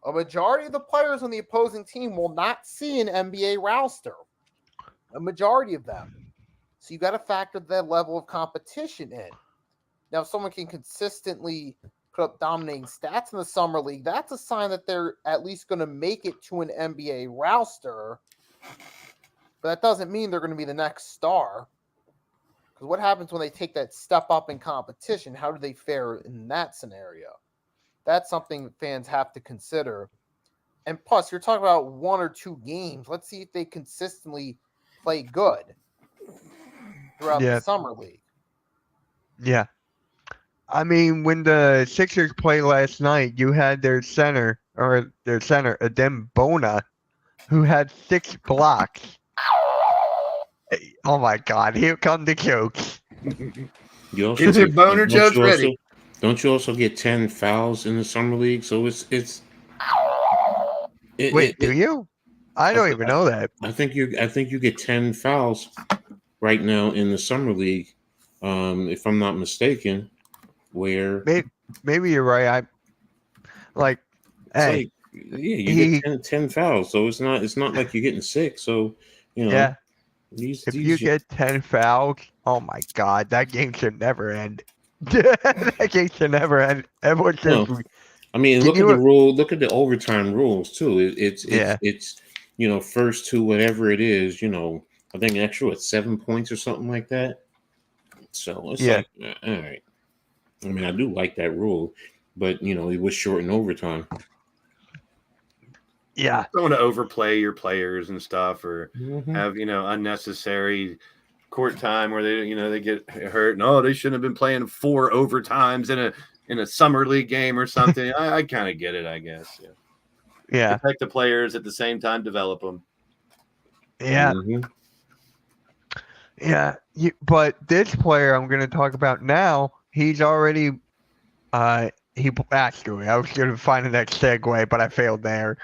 A majority of the players on the opposing team will not see an NBA roster. A majority of them. So you got to factor that level of competition in. Now, if someone can consistently put up dominating stats in the summer league, that's a sign that they're at least going to make it to an NBA roster. But that doesn't mean they're going to be the next star. Because what happens when they take that step up in competition? How do they fare in that scenario? That's something fans have to consider. And plus, you're talking about 1 or 2 games. Let's see if they consistently play good throughout the summer league. Yeah. I mean, when the Sixers played last night, you had their center, Adem Bona, who had 6 blocks. Oh my God! Here come the jokes. Get your boner jokes ready. Don't you also get 10 fouls in the summer league? So it's. Wait, do you? I don't even know that. I think you get 10 fouls right now in the summer league, if I'm not mistaken. Where maybe you're right. Yeah, you He get 10 fouls, so it's not like you're getting sick. So, you know, yeah. If you these get 10 fouls, oh my God, that game should never end. That game should never end. Everyone should. no, I mean, Can look at the you? rule. Look at the overtime rules too. Yeah, It's first to whatever it is. I think extra at 7 points or something like that. So it's yeah, like, all right. I mean, I do like that rule, but it was short in overtime. yeah. Don't want to overplay your players and stuff, or Mhm. have unnecessary court time where they get hurt. No, they shouldn't have been playing 4 overtimes in a summer league game or something. I kind of get it, I guess. Yeah. Yeah, Protect the players at the same time, develop them. yeah, Mhm. yeah. But this player I'm going to talk about now, he's already. Actually, I was going to find the next segue, but I failed there.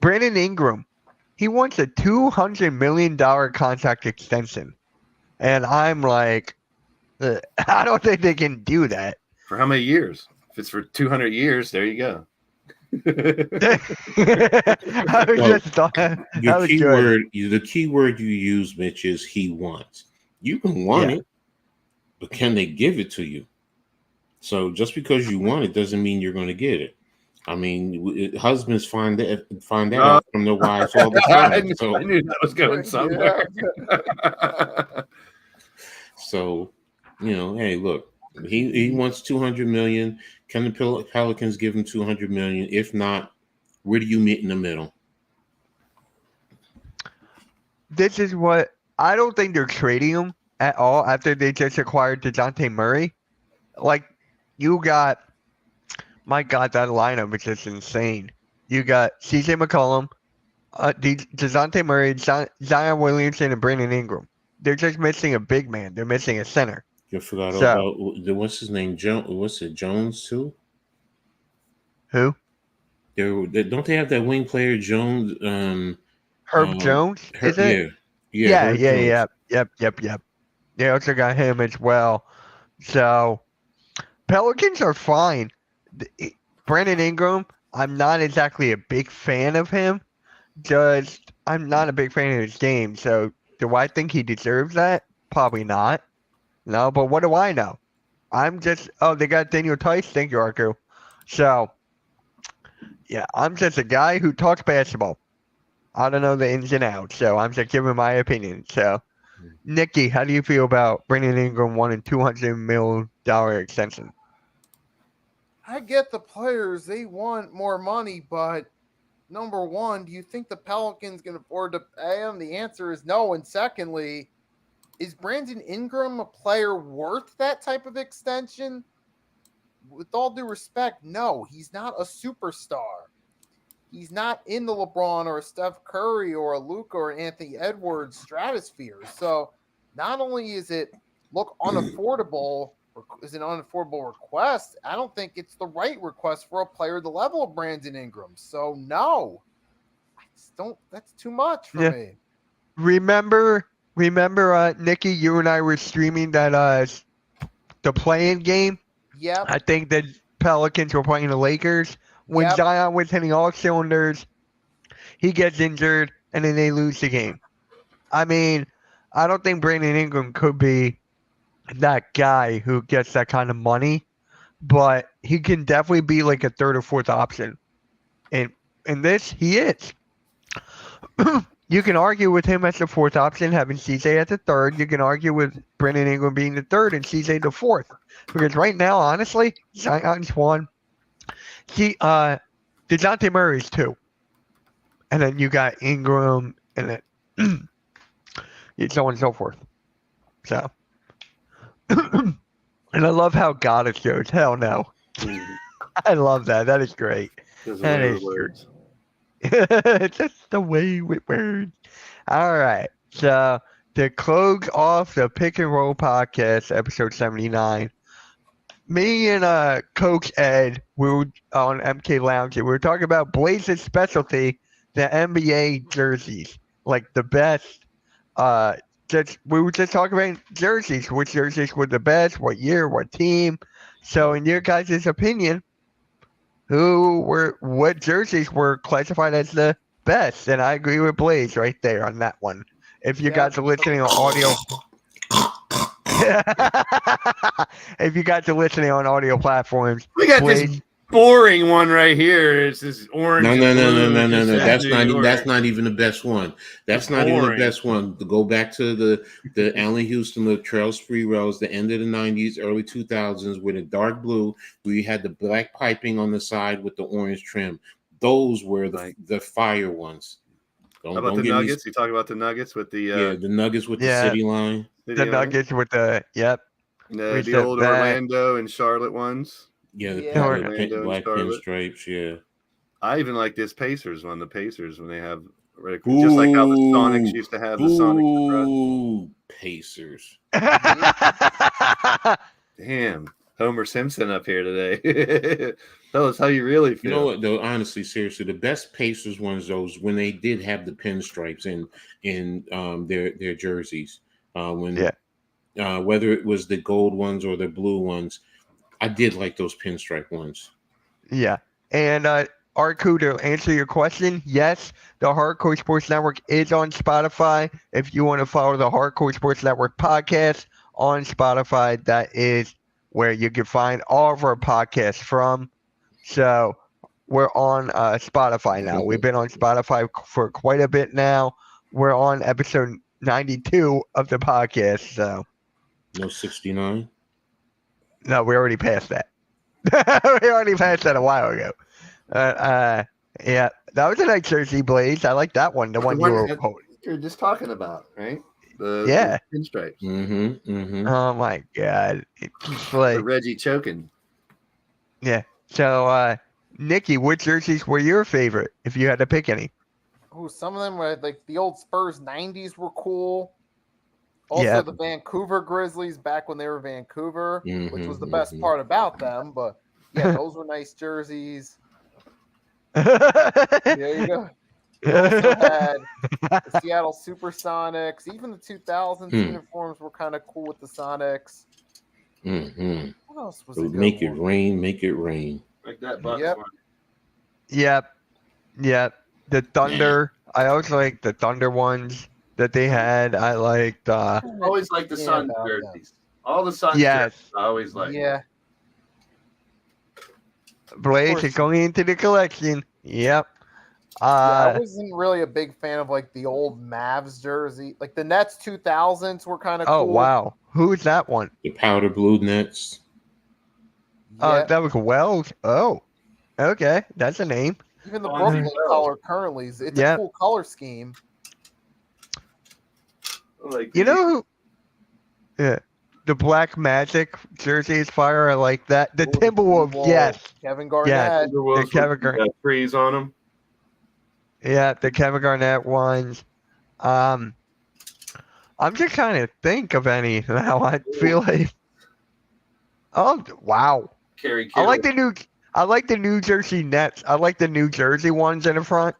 Brandon Ingram, he wants a $200 million contract extension, and I'm like, I don't think they can do that. For how many years? If it's for 200 years, there you go. I was Well, just thought that Your was key good. word, the key word you use, Mitch, is he wants. You can want Yeah. it, but can they give it to you? So just because you want it doesn't mean you're going to get it. I mean, husbands find that out from their wives all the I time. So, knew that was going somewhere. so hey, look, he wants 200 million. Can the Pelicans give him 200 million? If not, where do you meet in the middle? This is what I don't think they're trading him at all after they just acquired DeJounte Murray. Like, you got, my God, that lineup is just insane. You got CJ McCollum, DeJounte Murray, Zion Williamson, and Brandon Ingram. They're just missing a big man. They're missing a center. You forgot So- about what's his name? What's it? Jones too? Who? Don't they have that wing player Jones? Herb Jones? Is it? Yeah, Yeah, Herb yeah, Jones. yep. They also got him as well. So, Pelicans are fine. Brandon Ingram, I'm not exactly a big fan of him. Just, I'm not a big fan of his game. So, do I think he deserves that? Probably not. No, but what do I know? I'm just, they got Daniel Tice. Thank you, Arku. So, yeah, I'm just a guy who talks basketball. I don't know the ins and outs, so I'm just giving my opinion. So, Nikki, how do you feel about Brandon Ingram wanting $200 million extension? I get the players, they want more money, but number one, do you think the Pelicans can afford to pay him? The answer is no. And secondly, is Brandon Ingram a player worth that type of extension? With all due respect, no, he's not a superstar. He's not in the LeBron or a Steph Curry or a Luka or Anthony Edwards stratosphere. So not only is it unaffordable, is an unaffordable request, I don't think it's the right request for a player the level of Brandon Ingram. So no, I just don't. That's too much for me. Remember, Nikki, you and I were streaming that the play-in game. Yep. I think the Pelicans were playing the Lakers. When Yep. Zion was hitting all cylinders, he gets injured, and then they lose the game. I mean, I don't think Brandon Ingram could be that guy who gets that kind of money, but he can definitely be like a third or fourth option. And in this, he is. You can argue with him as the fourth option, having CJ at the third. You can argue with Brandon Ingram being the third and CJ the fourth. Because right now, honestly, Zion's one. DeJounte Murray's two. And then you got Ingram and then so on and so forth. So. And I love how Goddess goes. Hell no. I love that. That is great. That is words. just the way with words. All right. So to close off the Pick and Roll podcast, episode 79, me and Coach Ed, we were on MK Lounge. We were talking about Blaze's specialty, the NBA jerseys, like the best. We were just talking about jerseys, which jerseys were the best, what year, what team. So, in your guys' opinion, what jerseys were classified as the best, and I agree with Blaze right there on that one. If you guys are listening on audio, if you guys are listening on audio platforms, We got Blaze, this boring one right here. It's this orange. No. and blue. It just says That's New not. York. That's not even the best one. That's not even the Boring. best one. To go back to the Allen Houston Latrell Sprewells, the end of the '90s, early 2000s, with a dark blue, where you had the black piping on the side with the orange trim. Those were the fire ones. How about the Nuggets? You talk about the Nuggets with the the Nuggets with the Yeah. city line. the Nuggets with the we the said old that. Orlando and Charlotte ones. Yeah, the Yeah. Orlando and black Charlotte. pinstripes. Yeah. I even like this Pacers one. The Pacers when they have just like how the Sonics used to have the Sonics. Ooh, Pacers. Damn, Homer Simpson up here today. Tell us how you really feel. You know what, though? Honestly, seriously, the best Pacers ones, those when they did have the pinstripes in their jerseys. Whether it was the gold ones or the blue ones, I did like those pinstripe ones. Yeah. And Arku, to answer your question, yes, the Hardcore Sports Network is on Spotify. If you want to follow the Hardcore Sports Network podcast on Spotify, that is where you can find all of our podcasts from. So we're on Spotify now. We've been on Spotify for quite a bit now. We're on episode 92 of the podcast. So No 69. no, we already passed that. We already passed that a while ago. Yeah, that was a nice jersey, Blaze. I like that one. The one you were holding. You're just talking about, right? Yeah. The pinstripes. Mm-hmm. Oh my god, it's The like Reggie choking. yeah. So, Nikki, what jerseys were your favorite if you had to pick any? Oh, some of them were like the old Spurs '90s were cool. Also, Yeah. the Vancouver Grizzlies back when they were Vancouver, which Mhm, was the best mhm. part about them. But yeah, those were nice jerseys. Yeah, There you go. We also had the Seattle Supersonics. Even the 2000s uniforms were kind of cool with the Sonics. Mm-hmm. What else was So a good make it one? rain, make it rain. Like that Bucks Yep. one. Yep. The Thunder. I always like the Thunder ones that they had. I liked. I always like the Yeah, Suns about them. jerseys. All the Suns Yes. jerseys I always like. Yeah, Blaze course. is going into the collection. Yep. I wasn't really a big fan of like the old Mavs jersey. Like the Nets 2000s were kind of Oh cool. wow, who's that one? The powder blue Nets. Yeah. That was Wells. Oh, okay, that's a name. Even the Oh, Brooklyn yeah. color currently it's Yeah. a cool color scheme. Like You know who? Yeah, the Black Magic jersey is fire. I like that. The Ooh, Timberwolves, Timberwolves, yes. Kevin Garnett. Timberwolves Kevin with Garnett. trees on them. Yeah, the Kevin Garnett ones. I'm just trying to think of any now. I feel like. Oh wow! Kerry I like Kittle. the New Jersey Nets. I like the New Jersey ones in the front,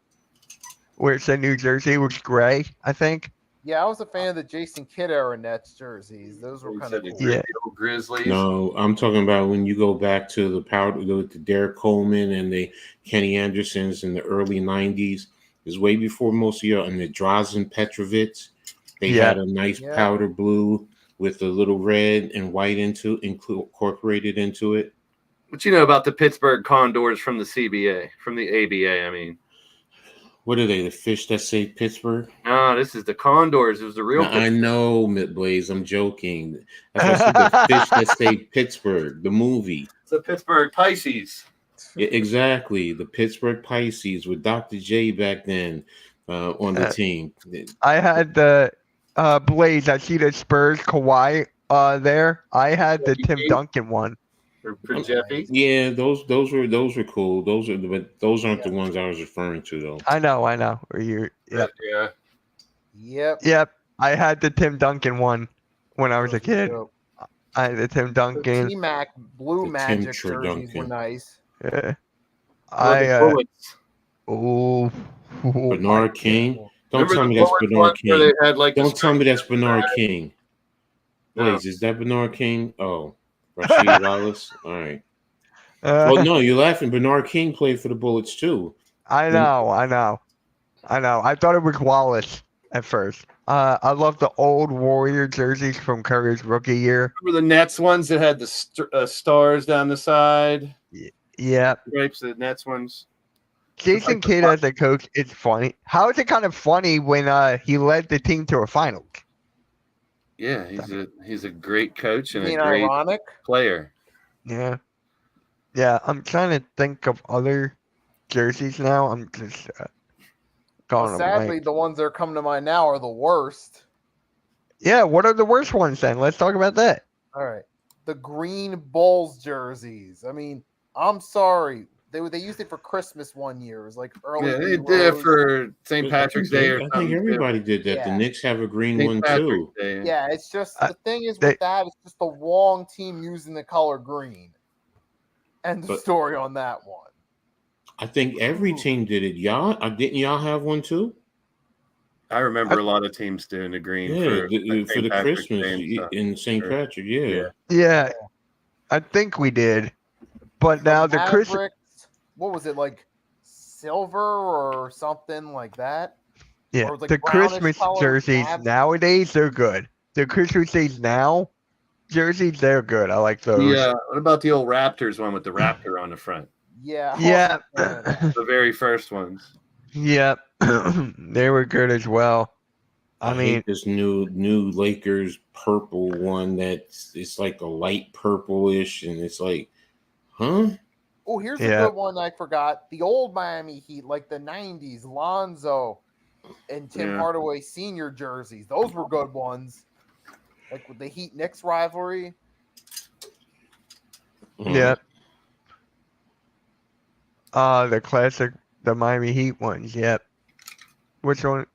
where it said New Jersey, which is gray. I think. Yeah, I was a fan of the Jason Kidd era Nets jerseys. Those were You kind said of the cool. Yeah. Grizzlies. No, I'm talking about when you go back to the powder, the Derek Coleman and the Kenny Andersons in the early '90s. Is way before most of you, and the Drazen Petrovits. They Yeah. had a nice Yeah. powder blue with a little red and white incorporated into it. What you know about the Pittsburgh Condors from the CBA, from the ABA? I mean, What are they? The fish that say Pittsburgh? no, this is the Condors. It was the real. I know, Blaze. I'm joking. That's why I said the fish that say Pittsburgh. The movie. It's the Pittsburgh Pisces. Yeah, exactly. The Pittsburgh Pisces with Dr. J back then on the team. I had the Blaze. I see the Spurs Kawhi there. I had the Tim Duncan one. For Jeffy. Yeah, those were cool. But those aren't the ones I was referring to though. I know. Yep. Yeah. Yep. I had the Tim Duncan one when I was a Those were kid. dope. I had the Tim The Duncan. T-Mac Blue The Magic Tim jerseys were Duncan. nice. Bullets. Oh. Bernard King. Don't Remember tell the me that's Bullets Bernard ones where King. they had like the Don't tell me that's string- Bernard King. No. Blaze, is that Bernard King? Oh, Rasheed Wallace. All right. Well, no, you're laughing. Bernard King played for the Bullets too. I know. I thought it was Wallace at first. I love the old Warrior jerseys from Curry's rookie year. Remember the Nets ones that had the stars down the side? Yeah. Stripes, the Nets ones. Jason Kidd as a coach, it's funny. How is it kind of funny when he led the team to a finals? Yeah, he's a great coach and a Being great ironic. player. Yeah. Yeah, I'm trying to think of other jerseys now. I'm just going Well, sadly, the ones that are coming to mind now are the worst. Yeah, what are the worst ones then? Let's talk about that. All right. The green Bulls jerseys. I mean, I'm sorry. They used it for Christmas one year. It was like early. Yeah, they did it for St. Patrick's Day or I something. think everybody did that. The Yeah. Knicks have a green St. one Patrick's too. Day. Yeah, it's just the thing is with that, it's just the wrong team using the color green. And the story on that one. I think every team did it. Y'all, didn't y'all have one too? I remember a lot of teams doing the green Yeah, for for the St. Patrick's Christmas Day and stuff. in St. Sure. Patrick. Yeah. Yeah, I think we did. But now the Christmas. Mavericks, what was it, like silver or something like that? Yeah, Or like the brownish Christmas color, jerseys Mavericks. nowadays, they're good. The Christmas days now jerseys, they're good. I like those. Yeah. What about the old Raptors one with the Raptor on the front? Yeah. I Yeah. wasn't a fan of that. The very first ones. Yep. They were good as well. I mean, hate this new Lakers purple one that's it's like a light purplish, and it's like, huh? Oh, here's Yeah. a good one I forgot. The old Miami Heat, like the 90s, Lonzo and Tim Yeah. Hardaway senior jerseys. Those were good ones. Like with the Heat Knicks rivalry. yep. The Miami Heat ones. Yep. Which one?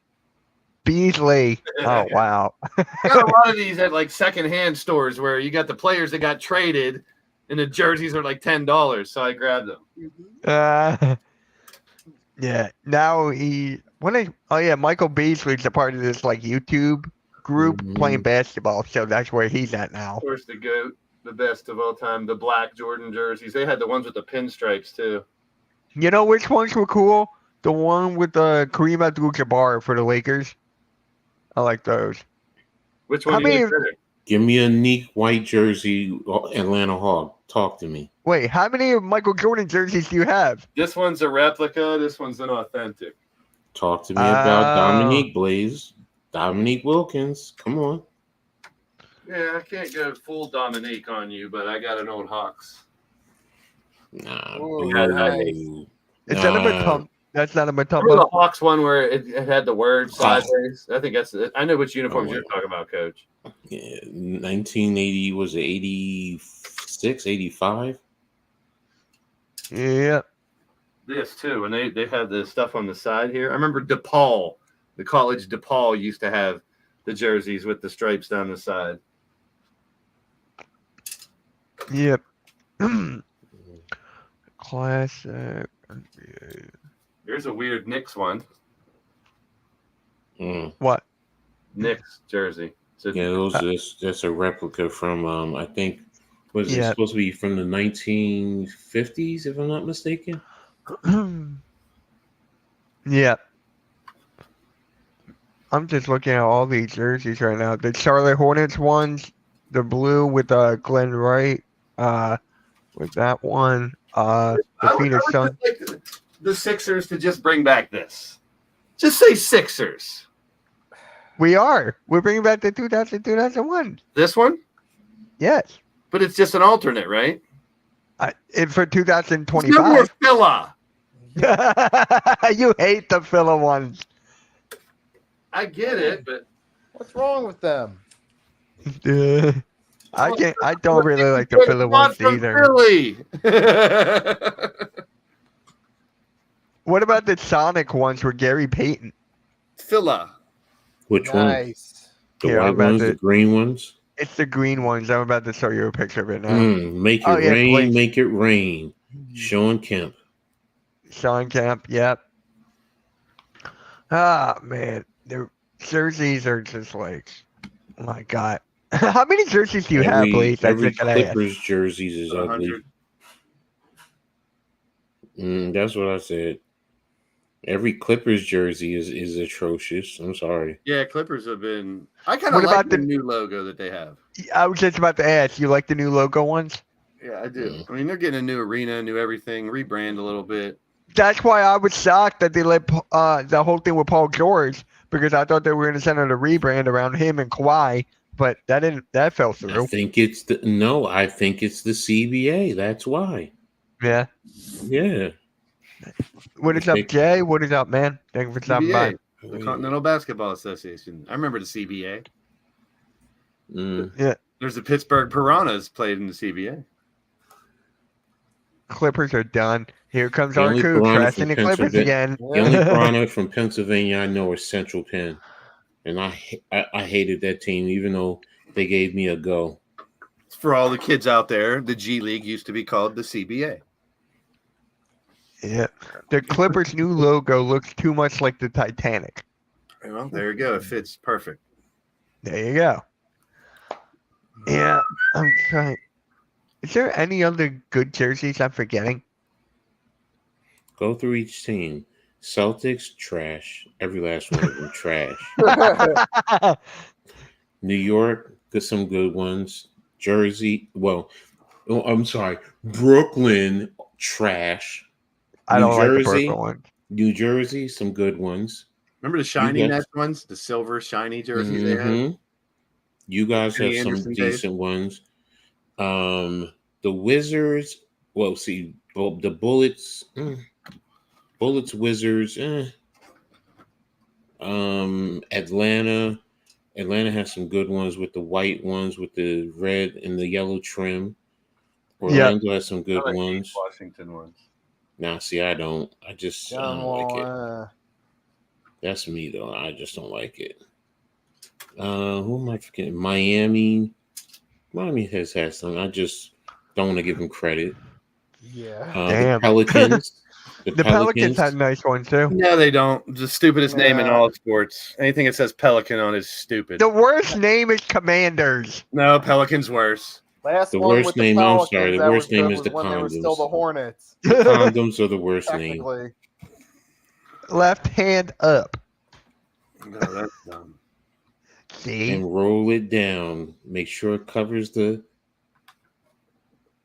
Beasley. Oh wow. Got a lot of these at like secondhand stores where you got the players that got traded and the jerseys are like $10. So I grabbed them. Yeah. Now Michael Beasley's a part of this like YouTube group Mhm. playing basketball, so that's where he's at now. Of course, the GOAT, the best of all time, the black Jordan jerseys. They had the ones with the pinstripes too. You know which ones were cool? The one with Kareem Abdul-Jabbar for the Lakers. I like those. Which one How do you many- like better? Give me a unique white jersey, Atlanta Hawk. Talk to me. Wait, how many of Michael Jordan jerseys do you have? This one's a replica. This one's an authentic. Talk to me about Oh. Dominique Blaze, Dominique Wilkins. Come on. Yeah, I can't go full Dominique on you, but I got an old Hawks. Nah, Ooh, boo. nice. Is that a Nah. Matumba? That's not a Remember Matumba. the Hawks one where it had the word sideways? I think that's it. I know which uniforms Oh, you're talking about, Coach. Yeah, 1980 was it 86, 85? Yeah. This too, and they had the stuff on the side here. I remember DePaul, the college DePaul used to have the jerseys with the stripes down the side. Yep. Classic. Here's a weird Knicks one. What? Knicks jersey. So Yeah, that's a replica from I think was it Yeah. supposed to be from the 1950s if I'm not mistaken. Yeah. I'm just looking at all these jerseys right now. The Charlotte Hornets ones, the blue with Glenn Wright, with that one, the I would Phoenix Suns. just like the Sixers to just bring back this. Just say Sixers. We're bringing back the 2001. This one, Yes. but it's just an alternate, right? For It's no more 2025. Phila. You hate the filler ones. I get it, but What's wrong with them? I don't really like the filler ones from either. Philly. What about the Sonic ones with Gary Payton? Phila. Which one? Nice. The Here, I'm white about ones, to- the green ones? It's the green ones. I'm about to show you a picture of it now. Make it Oh, yeah, rain, please. make it rain. Sean Kemp. Sean Kemp, yep. Ah, man. The jerseys are just like, oh my God. How many jerseys do you have, please? Every That's what I asked. Clippers jerseys is ugly. 100. That's what I said. Every Clippers jersey is atrocious. I'm sorry. Yeah, Clippers have been. I kind What of like about the the- new logo that they have. I was just about to ask. You like the new logo ones? Yeah, I do. I mean, they're getting a new arena, new everything, rebrand a little bit. That's why I was shocked that they let the whole thing with Paul George, because I thought they were going to send out a rebrand around him and Kawhi, but that fell I through. think it's the CBA. That's why. Yeah. Yeah. What is up, Jay? What is up, man? Thank you for stopping by. CBA, the Continental Basketball Association. I remember the CBA. There's the Pittsburgh Piranhas played in the CBA. Clippers are done. Here comes The our only coup, piranha crashing from the Clippers Pennsylvania- again. The only piranha from Pennsylvania I know is Central Penn, and I hated that team, even though they gave me a go. For all the kids out there, the G League used to be called the CBA. Yeah. The Clippers' new logo looks too much like the Titanic. Well, there you go. It fits perfect. There you go. Yeah, I'm trying. Is there any other good jerseys I'm forgetting? Go through each team. Celtics, trash. Every last one of them, trash. New York, got some good ones. Jersey, I'm sorry. Brooklyn, trash. I New don't like the Jersey? purple one. New Jersey, some good ones. Remember the shiny got- Nets ones? The silver shiny jerseys they had? Mhm. You guys Kenny have some Anderson days? decent ones. The Wizards. Well, see, the Bullets. Bullets, Wizards. Atlanta. Atlanta has some good ones with the white ones with the red and the yellow trim. Orlando has some good I like ones. these Washington ones. Now, see, I don't. I don't like it. That's me though. I just don't like it. Who am I forgetting? Miami. Miami has had some. I just don't want to give them credit. Yeah. The Damn. Pelicans. The Pelicans had nice ones too. No, they don't. The stupidest name in Yeah. all sports. Anything that says Pelican on is stupid. The worst name is Commanders. No, Pelican's worse. Last The one worst with name- the I'm Pelicans sorry, the that worst was name good is was the when they were still the Condoms. Hornets. Condoms are the worst name. Technically. Left hand up. No, that's dumb. See? And roll it down. Make sure it covers the.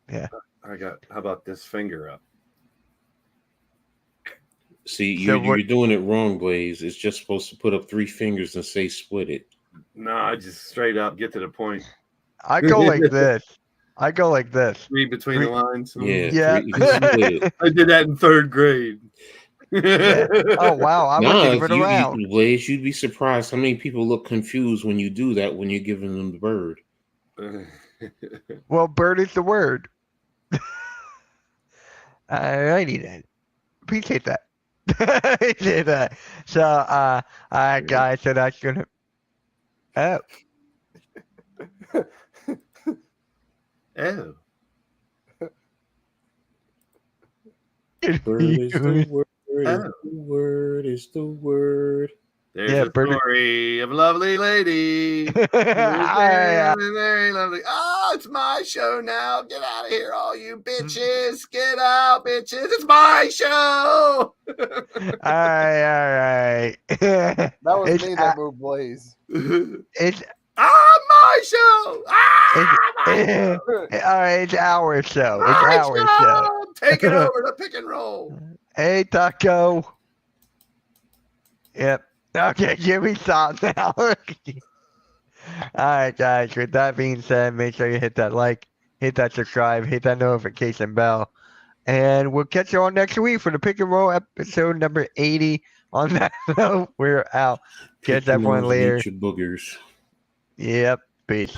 How about this finger up? See, So you're doing it wrong, Blaze. It's just supposed to put up 3 fingers and say split it. No, I just straight up get to the point. I go like this. I go like this. Read between the lines. Yeah. Yeah. Split it. I did that in 3rd grade. Oh wow, I wasn't even around. Blaze, you'd be surprised how many people look confused when you do that when you're giving them the bird. Well, bird is the word. Alrighty then. Appreciate that. Appreciate that. So, all right, guys. So that's gonna. Oh, Oh. Bird is the word. Oh. The word is the word. There's Yeah, a Bird- story of a lovely lady. Yeah. Very, very lovely. Oh, it's my show now. Get out of here, all you bitches. Get out, bitches. It's my show. all right. That was It's me a- that moved Blaze. It's my show. My show. all right. It's our show. It's My our show. Take it over to pick and roll. Hey, Taco. Yep. Okay, give me some now. All right, guys. With that being said, make sure you hit that like, hit that subscribe, hit that notification bell, and we'll catch you all next week for the Pick and Roll episode number 80. On that note, we're out. Catch Pick your everyone nose and later. eat your boogers. Yep. Peace.